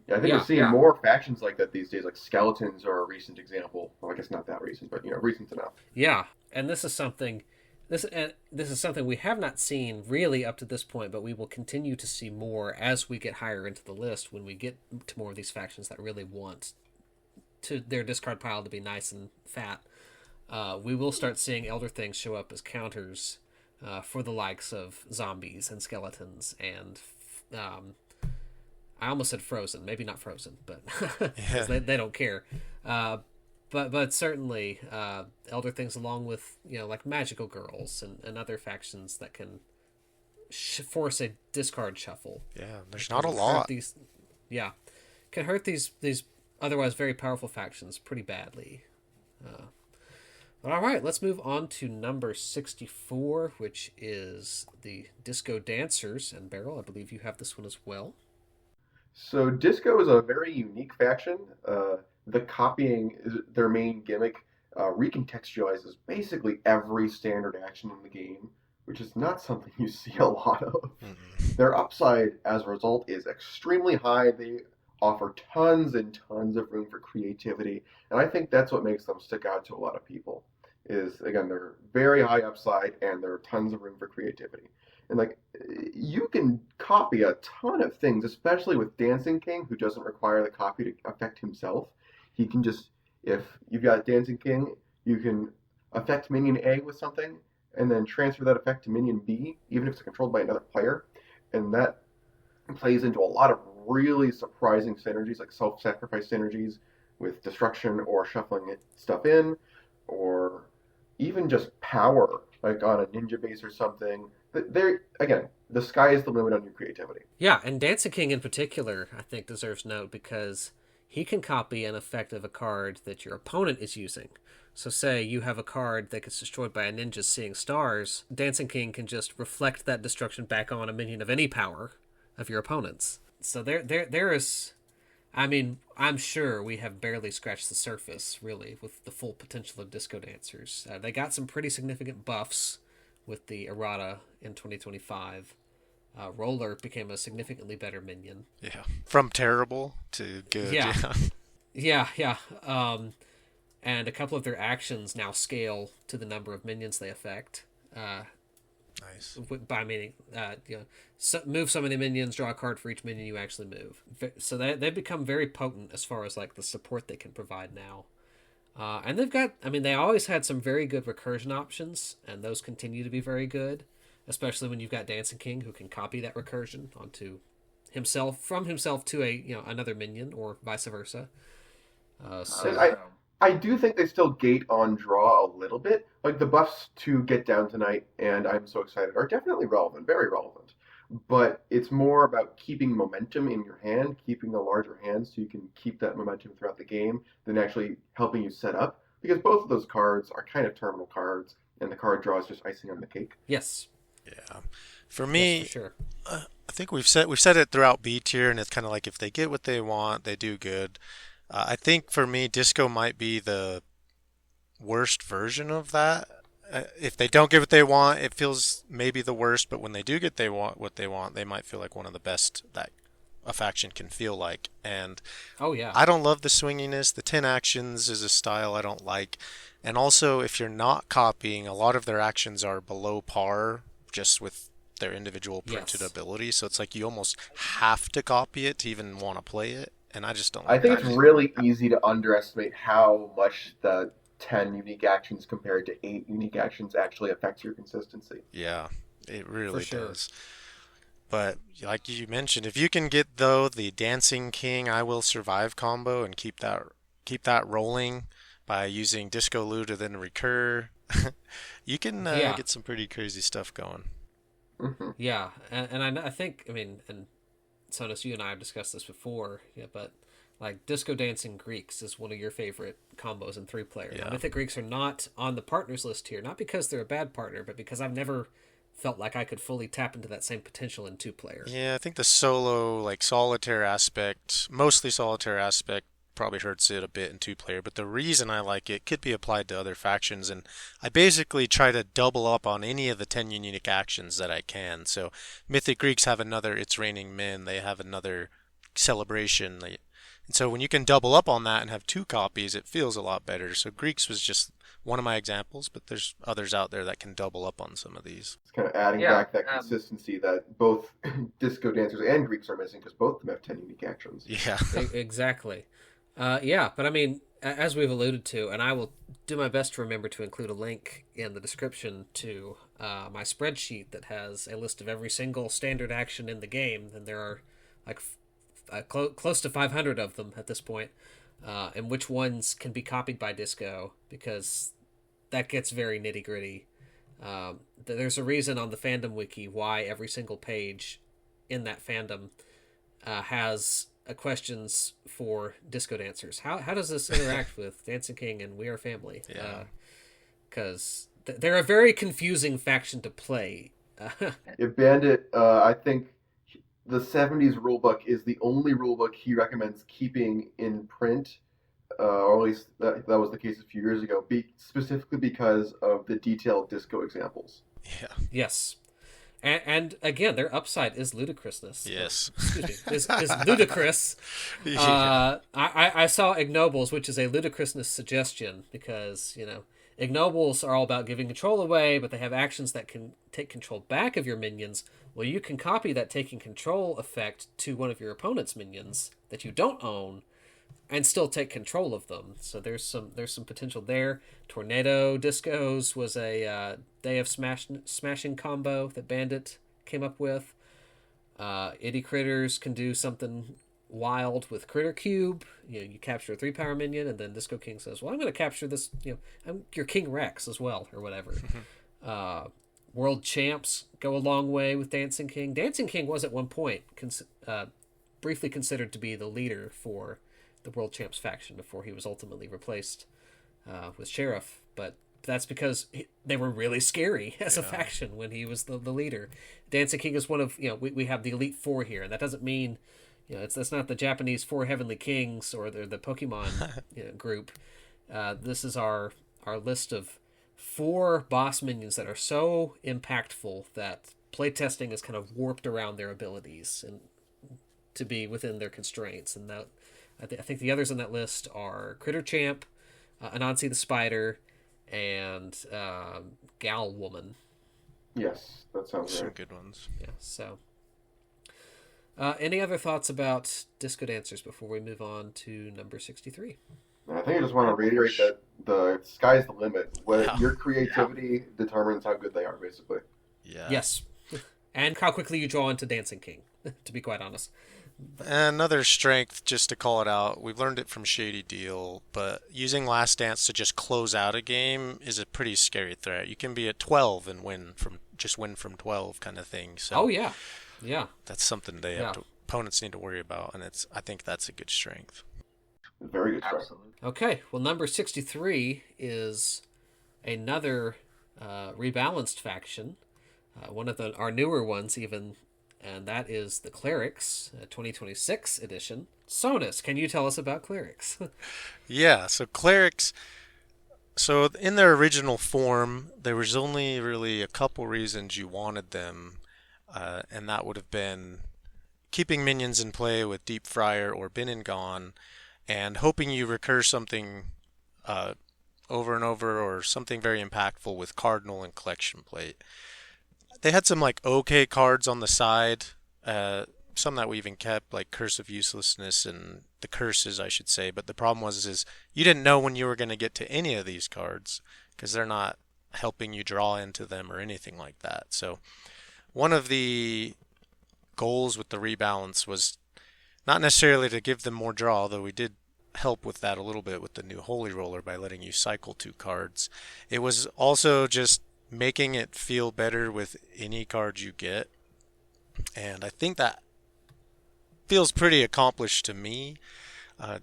Yeah, I think we're Yeah. seeing more factions like that these days. Like skeletons are a recent example. Well, I guess not that recent, but recent enough. Yeah. And this is something. This is something we have not seen really up to this point, but we will continue to see more as we get higher into the list when we get to more of these factions that really want to their discard pile to be nice and fat. We will start seeing Elder Things show up as counters for the likes of zombies and skeletons and um, I almost said Frozen, maybe not Frozen, but because Yeah. they don't care. Uh, but certainly Elder Things along with like Magical Girls and other factions that can force a discard shuffle. Yeah. There's not a Can hurt lot. these, yeah, can hurt these otherwise very powerful factions pretty badly. All right, let's move on to number 64, which is the Disco Dancers. And Beryl, I believe you have this one as well. So Disco is a very unique faction. The copying is their main gimmick. Recontextualizes basically every standard action in the game, which is not something you see a lot of. Mm-mm. Their upside, as a result, is extremely high. They offer tons and tons of room for creativity, and I think that's what makes them stick out to a lot of people. Is again, they're very high upside, and there are tons of room for creativity. And like, you can copy a ton of things, especially with Dancing King, who doesn't require the copy to affect himself. He can just, if you've got Dancing King, you can affect minion A with something, and then transfer that effect to minion B, even if it's controlled by another player. And that plays into a lot of really surprising synergies, like self-sacrifice synergies with destruction or shuffling stuff in, or even just power, like on a ninja base or something. There again, the sky is the limit on your creativity. Yeah, and Dancing King in particular, I think, deserves note because he can copy an effect of a card that your opponent is using. So, say you have a card that gets destroyed by a ninja seeing stars, Dancing King can just reflect that destruction back on a minion of any power of your opponent's. So there is. I mean, I'm sure we have barely scratched the surface, really, with the full potential of Disco Dancers. They got some pretty significant buffs with the errata in 2025. Roller became a significantly better minion. Yeah. From terrible to good. Yeah, Yeah. yeah. And a couple of their actions now scale to the number of minions they affect. Nice. By meaning, move so many minions, draw a card for each minion you actually move. So they've become very potent as far as like the support they can provide now. And they've got, I mean, they always had some very good recursion options, and those continue to be very good, especially when you've got Dancing King who can copy that recursion onto himself, from himself to another minion, or vice versa. And So I do think they still gate on draw a little bit. Like the buffs to Get Down Tonight and I'm So Excited are definitely relevant, very relevant. But it's more about keeping momentum in your hand, keeping the larger hand so you can keep that momentum throughout the game than actually helping you set up. Because both of those cards are kind of terminal cards, and the card draw is just icing on the cake. yes, Yeah. For yes, for me, sure. I think we've said it throughout B tier, and it's kind of like if they get what they want, they do good. I think for me, Disco might be the worst version of that. If they don't get what they want, it feels maybe the worst. But when they do get what they want, they might feel like one of the best that a faction can feel like. And Oh yeah, I don't love the swinginess. The 10 actions is a style I don't like. And also, if you're not copying, a lot of their actions are below par just with their individual printed yes. ability. So it's like you almost have to copy it to even want to play it. And I just don't I like think that. it's really easy to underestimate how much the 10 unique actions compared to 8 unique actions actually affects your consistency. Yeah, it For really sure. does. But like you mentioned, if you can get though the Dancing King I Will Survive combo and keep that rolling by using Disco Loo to then recur, you can Yeah, get some pretty crazy stuff going. Hmm. yeah, and I think, I mean, and Sonus, you and I have discussed this before, yeah, but like Disco Dancing Greeks is one of your favorite combos in 3-player. Now, Yeah. Mythic Greeks are not on the partners list here, not because they're a bad partner, but because I've never felt like I could fully tap into that same potential in 2-player. Yeah, I think the solo, like solitaire aspect, mostly solitaire aspect, probably hurts it a bit in 2-player. But the reason I like it could be applied to other factions, and I basically try to double up on any of the 10 unique actions that I can. So Mythic Greeks have another It's Raining Men, they have another Celebration. And so when you can double up on that and have 2 copies, it feels a lot better. So Greeks was just one of my examples, but there's others out there that can double up on some of these. It's kind of adding Yeah, back that consistency that both Disco Dancers and Greeks are missing because both of them have 10 unique actions. Yeah. Exactly. Yeah, but I mean, as we've alluded to, and I will do my best to remember to include a link in the description to my spreadsheet that has a list of every single standard action in the game, and there are like close to 500 of them at this point, and which ones can be copied by Disco, because that gets very nitty gritty. There's a reason on the fandom wiki why every single page in that fandom has questions for Disco Dancers. How does this interact with Dancing King and We Are Family? Yeah. Because they're a very confusing faction to play. If Bandit, I think the 70s rulebook is the only rulebook he recommends keeping in print, or at least that was the case a few years ago, specifically because of the detailed disco examples. Yeah. Yes. And again, their upside is ludicrousness. Yes. Excuse me, is ludicrous. Yeah. I saw ignobles, which is a ludicrousness suggestion, because, ignobles are all about giving control away, but they have actions that can take control back of your minions. Well, you can copy that taking control effect to one of your opponent's minions that you don't own, and still take control of them. So there's some potential there. Tornado Discos was a Day of Smashing combo that Bandit came up with. Itty Critters can do something wild with Critter Cube. You capture a 3-power minion, and then Disco King says, well, I'm going to capture this, I'm your King Rex as well, or whatever. World Champs go a long way with Dancing King. Dancing King was at one point briefly considered to be the leader for the World Champs faction before he was ultimately replaced with Sheriff, but that's because they were really scary as a faction when he was the leader. Dancing King is one of, we have the Elite Four here, and that doesn't mean, that's not the Japanese 4 Heavenly Kings or the Pokemon group. This is our list of 4 boss minions that are so impactful that playtesting is kind of warped around their abilities and to be within their constraints, and that I think the others on that list are Critter Champ, Anansi the Spider, and Gal Woman. Yes, that sounds Some right. good ones. Yeah, so. Any other thoughts about Disco Dancers before we move on to number 63? I think I just want to reiterate that the sky's the limit. Yeah. Your creativity determines how good they are, basically. Yeah. Yes. And how quickly you draw into Dancing King, to be quite honest. Another strength, just to call it out, we've learned it from Shady Deal, but using Last Dance to just close out a game is a pretty scary threat. You can be at 12 and win from 12 kind of thing. So Oh, yeah. Yeah. that's something opponents need to worry about, and I think that's a good strength. Very good strike. Absolutely. Okay, well, number 63 is another rebalanced faction, one of our newer ones even, and that is the Clerics, 2026 edition. Sonus, can you tell us about Clerics? Yeah, so Clerics, so in their original form, there was only really a couple reasons you wanted them, and that would have been keeping minions in play with Deep Fryer or Been and Gone, and hoping you recur something over and over, or something very impactful with Cardinal and Collection Plate. They had some okay cards on the side, some that we even kept, like Curse of Uselessness and the Curses, I should say. But the problem is you didn't know when you were going to get to any of these cards, because they're not helping you draw into them or anything like that. So one of the goals with the rebalance was not necessarily to give them more draw, though we did help with that a little bit with the new Holy Roller by letting you cycle 2 cards. It was also just making it feel better with any card you get, and I think that feels pretty accomplished to me.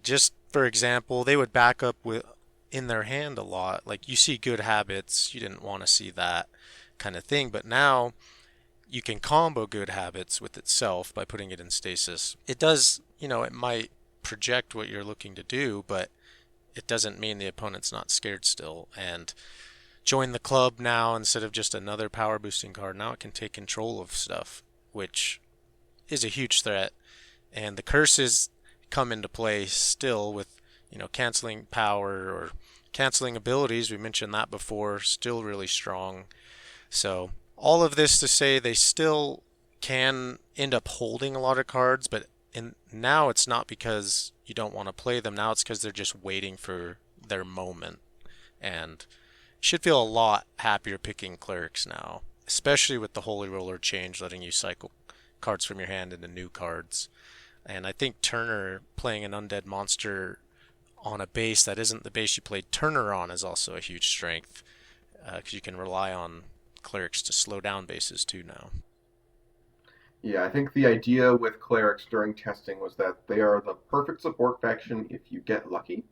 Just for example, they would back up with in their hand a lot. Like you see good habits, you didn't want to see that kind of thing, but now you can combo good habits with itself by putting it in stasis. It does, it might project what you're looking to do, but it doesn't mean the opponent's not scared still. And join the club now instead of just another power boosting card. Now it can take control of stuff, which is a huge threat. And the curses come into play still with, canceling power or canceling abilities. We mentioned that before, still really strong. So all of this to say they still can end up holding a lot of cards, but now it's not because you don't want to play them. Now it's because they're just waiting for their moment. And should feel a lot happier picking clerics now, especially with the Holy Roller change, letting you cycle cards from your hand into new cards. And I think Turner playing an undead monster on a base that isn't the base you played Turner on is also a huge strength, because you can rely on clerics to slow down bases too now. Yeah, I think the idea with clerics during testing was that they are the perfect support faction if you get lucky.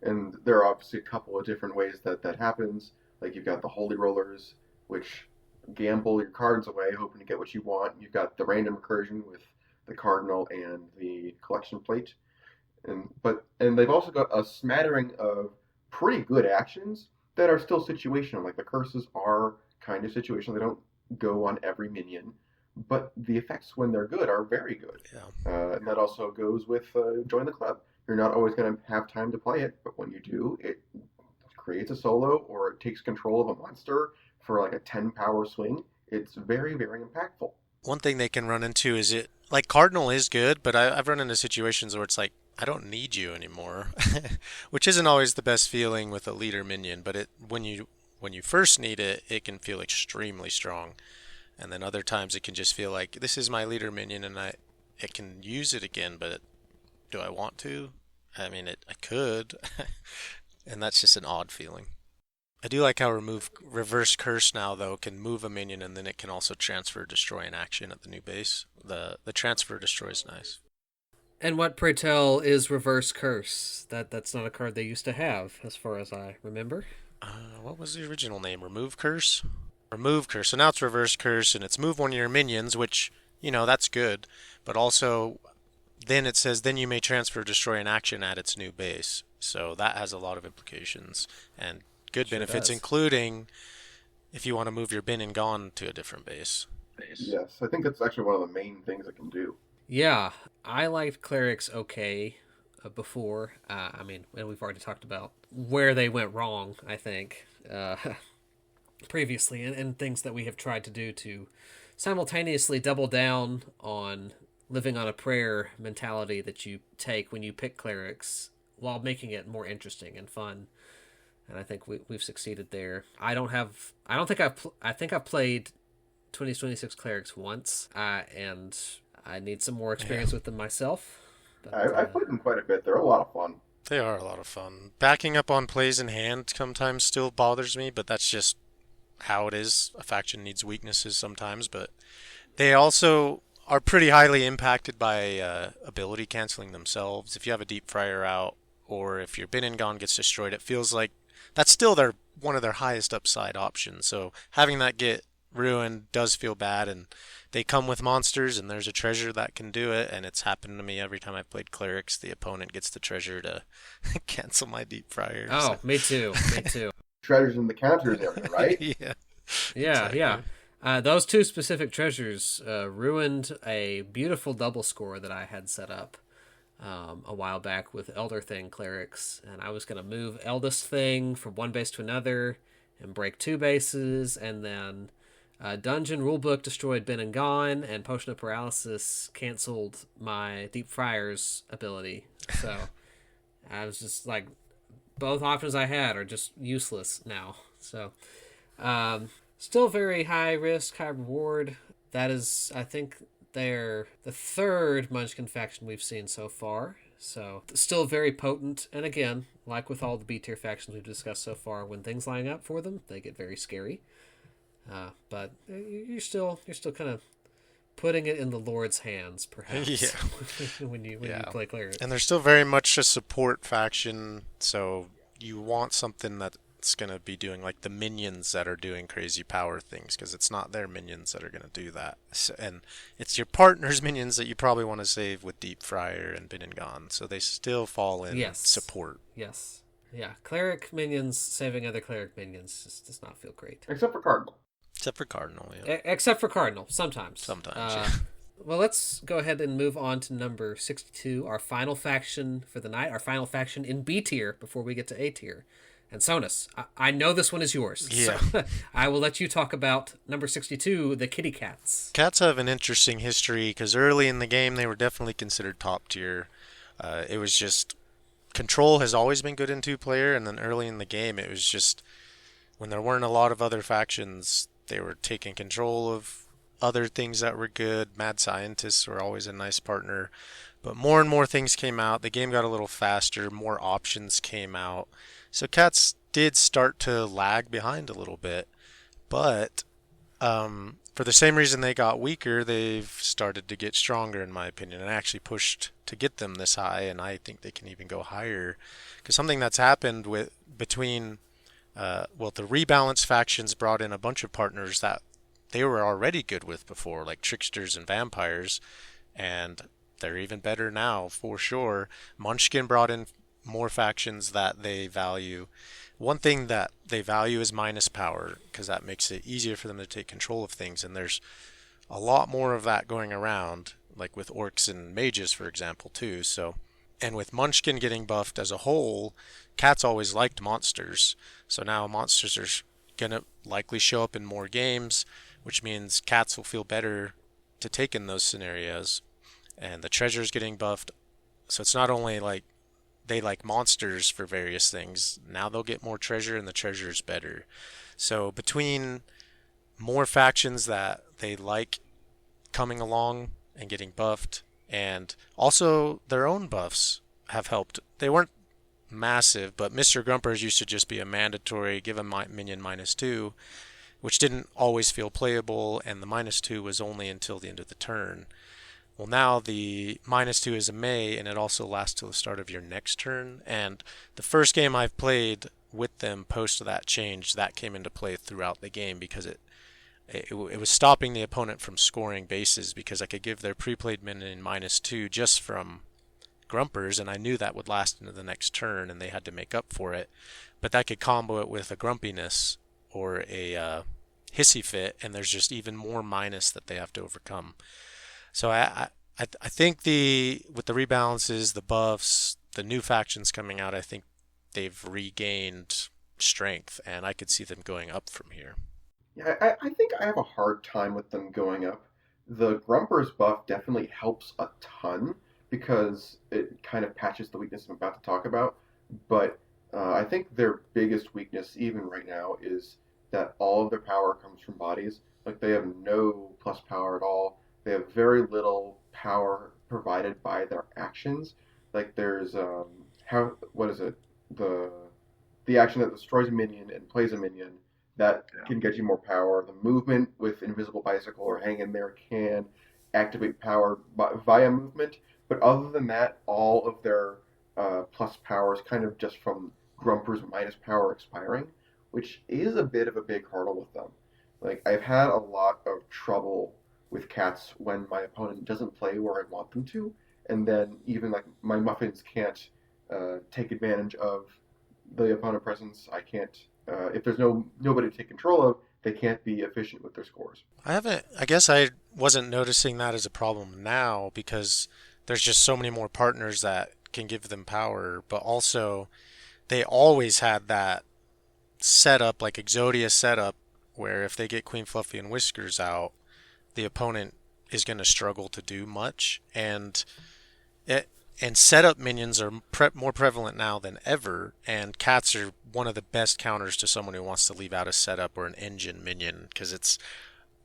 And there are obviously a couple of different ways that that happens. Like you've got the Holy Rollers, which gamble your cards away, hoping to get what you want. You've got the random recursion with the Cardinal and the Collection Plate. And they've also got a smattering of pretty good actions that are still situational. Like the curses are kind of situational. They don't go on every minion, but the effects when they're good are very good. Yeah. And that also goes with Join the Club. You're not always going to have time to play it, but when you do, it creates a solo or it takes control of a monster for like a 10 power swing. It's very, very impactful. One thing they can run into is like Cardinal is good, but I've run into situations where it's like, I don't need you anymore, which isn't always the best feeling with a leader minion, but when you first need it, it can feel extremely strong. And then other times it can just feel like this is my leader minion and I can use it again, but do I want to? I mean, I could, and that's just an odd feeling. I do like how reverse curse now though can move a minion and then it can also transfer destroy an action at the new base. The transfer destroy is nice. And what, pray tell, is reverse curse? That's not a card they used to have, as far as I remember. What was the original name? Remove curse. Remove curse. So now it's reverse curse, and it's move one of your minions, which that's good. But also, then it says then you may transfer destroy an action at its new base. So that has a lot of implications and good benefits, including if you want to move your bin and gone to a different base. Yes, I think that's actually one of the main things it can do. Yeah, I liked clerics okay before. I mean, and we've already talked about where they went wrong, I think, previously, and things that we have tried to do to simultaneously double down on living on a prayer mentality that you take when you pick clerics while making it more interesting and fun. And I think we've succeeded there. I think I've played 2026 clerics once, and I need some more experience with them myself. But, I've played them quite a bit. They're a lot of fun. They are a lot of fun. Backing up on plays in hand sometimes still bothers me, but that's just how it is. A faction needs weaknesses sometimes, but they also are pretty highly impacted by ability canceling themselves. If you have a Deep Fryer out, or if your Bin and Gone gets destroyed, it feels like that's still one of their highest upside options. So having that get ruined does feel bad, and they come with monsters, and there's a treasure that can do it, and it's happened to me every time I've played clerics. The opponent gets the treasure to cancel my Deep Fryers. Oh, me too. Treasures in the counters area, right? Yeah, Exactly. yeah. Those two specific treasures ruined a beautiful double score that I had set up a while back with Elder Thing clerics, and I was going to move Eldest Thing from one base to another and break two bases, and then Dungeon Rulebook destroyed Been and Gone, and Potion of Paralysis canceled my Deep Fryers ability. So I was just like, both options I had are just useless now. So still very high risk, high reward. That is, I think, they're the third Munchkin faction we've seen so far. So still very potent. And again, like with all the B tier factions we've discussed so far, when things line up for them, they get very scary. But you're still kind of putting it in the Lord's hands, Yeah. perhaps, when you Yeah. play cleric. And they're still very much a support faction, so you want something that's going to be doing like the minions that are doing crazy power things, because it's not their minions that are going to do that. And it's your partner's minions that you probably want to save with Deep Fryer and Been and Gone, so they still fall in Yes. support. Yes. Yeah. Cleric minions saving other cleric minions just does not feel great. Except for Cardinal. Except for Cardinal, yeah. Except for Cardinal, sometimes. Sometimes, yeah. Well, let's go ahead and move on to number 62, our final faction for the night, our final faction in B tier before we get to A tier. And Sonus, I know this one is yours. Yeah. So I will let you talk about number 62, the Kitty Cats. Cats have an interesting history because early in the game they were definitely considered top tier. It was just control has always been good in two-player, and then early in the game it was just when there weren't a lot of other factions, they were taking control of other things that were good. Mad scientists were always a nice partner, but more and more things came out. The game got a little faster, more options came out. So cats did start to lag behind a little bit, but for the same reason they got weaker, they've started to get stronger, in my opinion, and actually pushed to get them this high, and I think they can even go higher. Because something that's happened between the rebalance factions brought in a bunch of partners that they were already good with before, like tricksters and vampires, and they're even better now for sure. Munchkin brought in more factions that they value. One thing that they value is minus power, because that makes it easier for them to take control of things, and there's a lot more of that going around, like with orcs and mages, for example, too. So, and with Munchkin getting buffed as a whole, cats always liked monsters, so now monsters are gonna likely show up in more games, which means cats will feel better to take in those scenarios, and the treasure's getting buffed. So it's not only like they like monsters for various things, now they'll get more treasure, and the treasure's better. So between more factions that they like coming along and getting buffed, and also their own buffs have helped. They weren't massive, but Mr. Grumpers used to just be a mandatory give a minion -2, which didn't always feel playable, and the -2 was only until the end of the turn. Well, now the -2 is a May, and it also lasts till the start of your next turn. And the first game I've played with them post that change, that came into play throughout the game, because it was stopping the opponent from scoring bases, because I could give their pre-played minion -2 just from Grumpers, and I knew that would last into the next turn, and they had to make up for it. But that could combo it with a Grumpiness or a Hissy Fit, and there's just even more minus that they have to overcome. So I think with the rebalances, the buffs, the new factions coming out, I think they've regained strength, and I could see them going up from here. Yeah, I think I have a hard time with them going up. The Grumpers buff definitely helps a ton because it kind of patches the weakness I'm about to talk about. But I think their biggest weakness, even right now, is that all of their power comes from bodies. Like, they have no plus power at all. They have very little power provided by their actions. Like, there's what is it? The action that destroys a minion and plays a minion that can get you more power. The movement with Invisible Bicycle or Hang in There can activate power via movement. But other than that, all of their plus power is kind of just from Grumper's minus power expiring, which is a bit of a big hurdle with them. Like, I've had a lot of trouble with cats when my opponent doesn't play where I want them to, and then even like my muffins can't take advantage of the opponent presence. I can't if there's nobody to take control of, they can't be efficient with their scores. I guess I wasn't noticing that as a problem now, because there's just so many more partners that can give them power, but also they always had that setup, like Exodia setup, where if they get Queen Fluffy and Whiskers out, the opponent is going to struggle to do much, and setup minions are more prevalent now than ever, and cats are one of the best counters to someone who wants to leave out a setup or an engine minion, because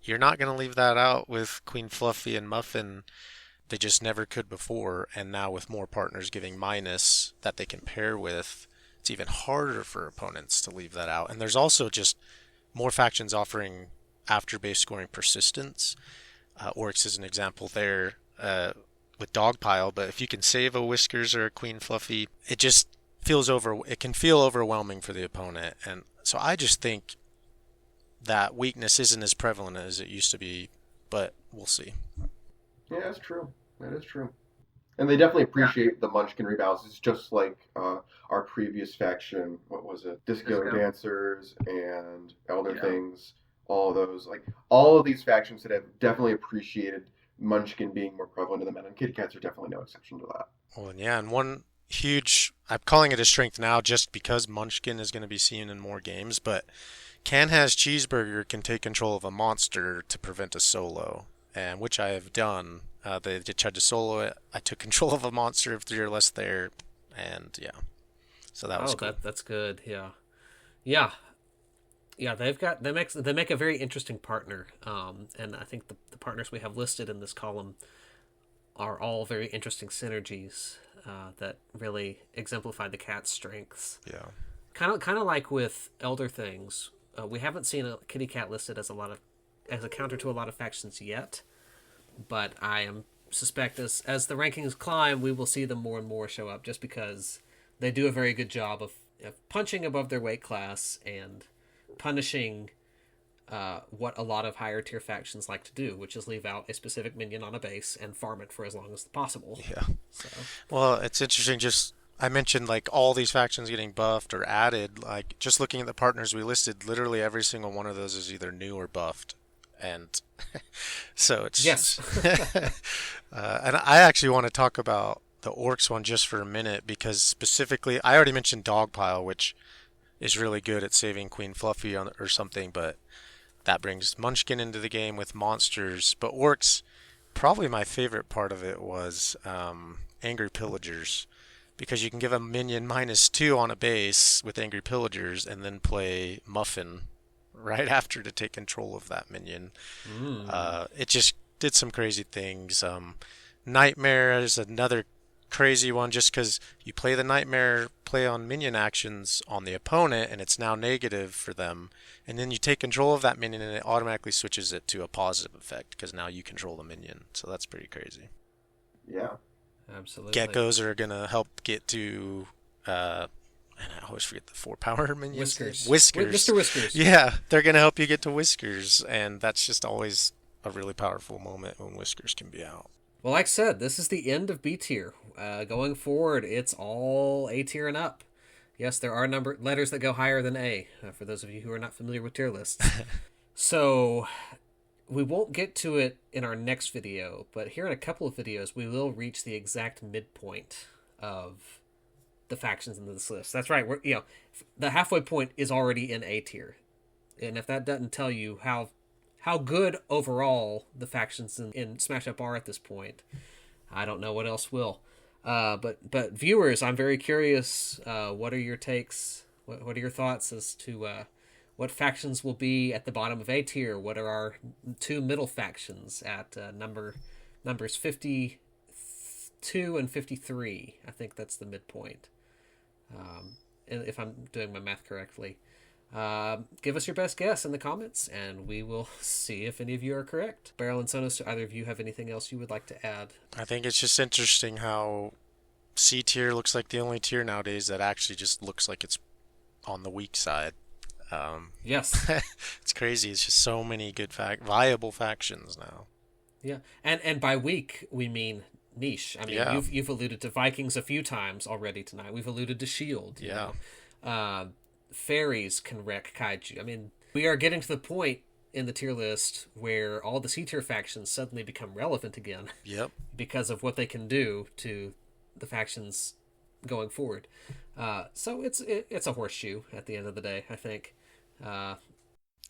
you're not going to leave that out with Queen Fluffy and Muffin. They just never could before, and now with more partners giving minus that they can pair with, it's even harder for opponents to leave that out. And there's also just more factions offering after base scoring persistence. Oryx is an example there with Dogpile, but if you can save a Whiskers or a Queen Fluffy, it just it can feel overwhelming for the opponent. And so I just think that weakness isn't as prevalent as it used to be, but we'll see. Yeah, that's true. That is true. And they definitely appreciate the Munchkin rebalances, just like our previous faction. What was it? Disco Dancers and Elder Things. All of those, like all of these factions that have definitely appreciated Munchkin being more prevalent in the meta, and Kitty Cats are definitely no exception to that. Well, and yeah, and one huge, I'm calling it a strength now just because Munchkin is going to be seen in more games, but Can Has Cheeseburger can take control of a monster to prevent a solo, and which I have done. They tried to solo it. I took control of a monster if 3 or less there, and yeah, so that was cool. That's good. Yeah, yeah, yeah. They make a very interesting partner, and I think the partners we have listed in this column are all very interesting synergies that really exemplify the cat's strengths. Yeah, kind of like with Elder Things. We haven't seen a kitty cat listed as a counter to a lot of factions yet. But I suspect as the rankings climb, we will see them more and more show up just because they do a very good job of punching above their weight class and punishing what a lot of higher tier factions like to do, which is leave out a specific minion on a base and farm it for as long as possible. Yeah. So. Well, it's interesting. I mentioned like all these factions getting buffed or added. Like just looking at the partners we listed, literally every single one of those is either new or buffed. And so it's yes. And I actually want to talk about the Orcs one just for a minute because specifically, I already mentioned Dogpile, which is really good at saving Queen Fluffy or something, but that brings Munchkin into the game with monsters. But Orcs, probably my favorite part of it was Angry Pillagers, because you can give a minion -2 on a base with Angry Pillagers and then play Muffin right after to take control of that minion. It just did some crazy things. Nightmare is another crazy one just because you play the Nightmare play on minion actions on the opponent and it's now negative for them, and then you take control of that minion and it automatically switches it to a positive effect because now you control the minion. So that's pretty crazy. Yeah. Absolutely. Geckos are going to help get to and I always forget the 4-power minions. Whiskers. Mr. Whiskers. Yeah, they're going to help you get to Whiskers, and that's just always a really powerful moment when Whiskers can be out. Well, like I said, this is the end of B tier. Going forward, it's all A tier and up. Yes, there are letters that go higher than A, for those of you who are not familiar with tier lists. So we won't get to it in our next video, but here in a couple of videos, we will reach the exact midpoint of the factions in this list. That's right. The halfway point is already in A tier, and if that doesn't tell you how good overall the factions in Smash Up are at this point, I don't know what else will. But viewers, I'm very curious. What are your takes? What are your thoughts as to what factions will be at the bottom of A tier? What are our 2 middle factions at numbers 52 and 53? I think that's the midpoint. If I'm doing my math correctly. Give us your best guess in the comments, and we will see if any of you are correct. Berryl and Sonus, do either of you have anything else you would like to add? I think it's just interesting how C tier looks like the only tier nowadays that actually just looks like it's on the weak side. Yes. It's crazy. It's just so many good viable factions now. Yeah, and by weak we mean niche. I mean, yeah. You've alluded to Vikings a few times already tonight. We've alluded to Shield. Yeah. Fairies can wreck kaiju. I mean, we are getting to the point in the tier list where all the C tier factions suddenly become relevant again. Yep. Because of what they can do to the factions going forward. So it's a horseshoe at the end of the day, I think. The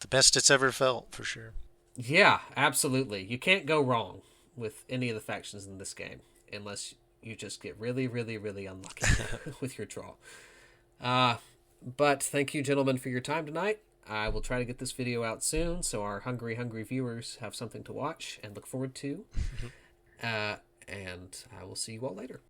best it's ever felt, for sure. Yeah, absolutely. You can't go wrong with any of the factions in this game unless you just get really, really, really unlucky with your draw. But thank you, gentlemen, for your time tonight. I will try to get this video out soon so our hungry viewers have something to watch and look forward to. And I will see you all later.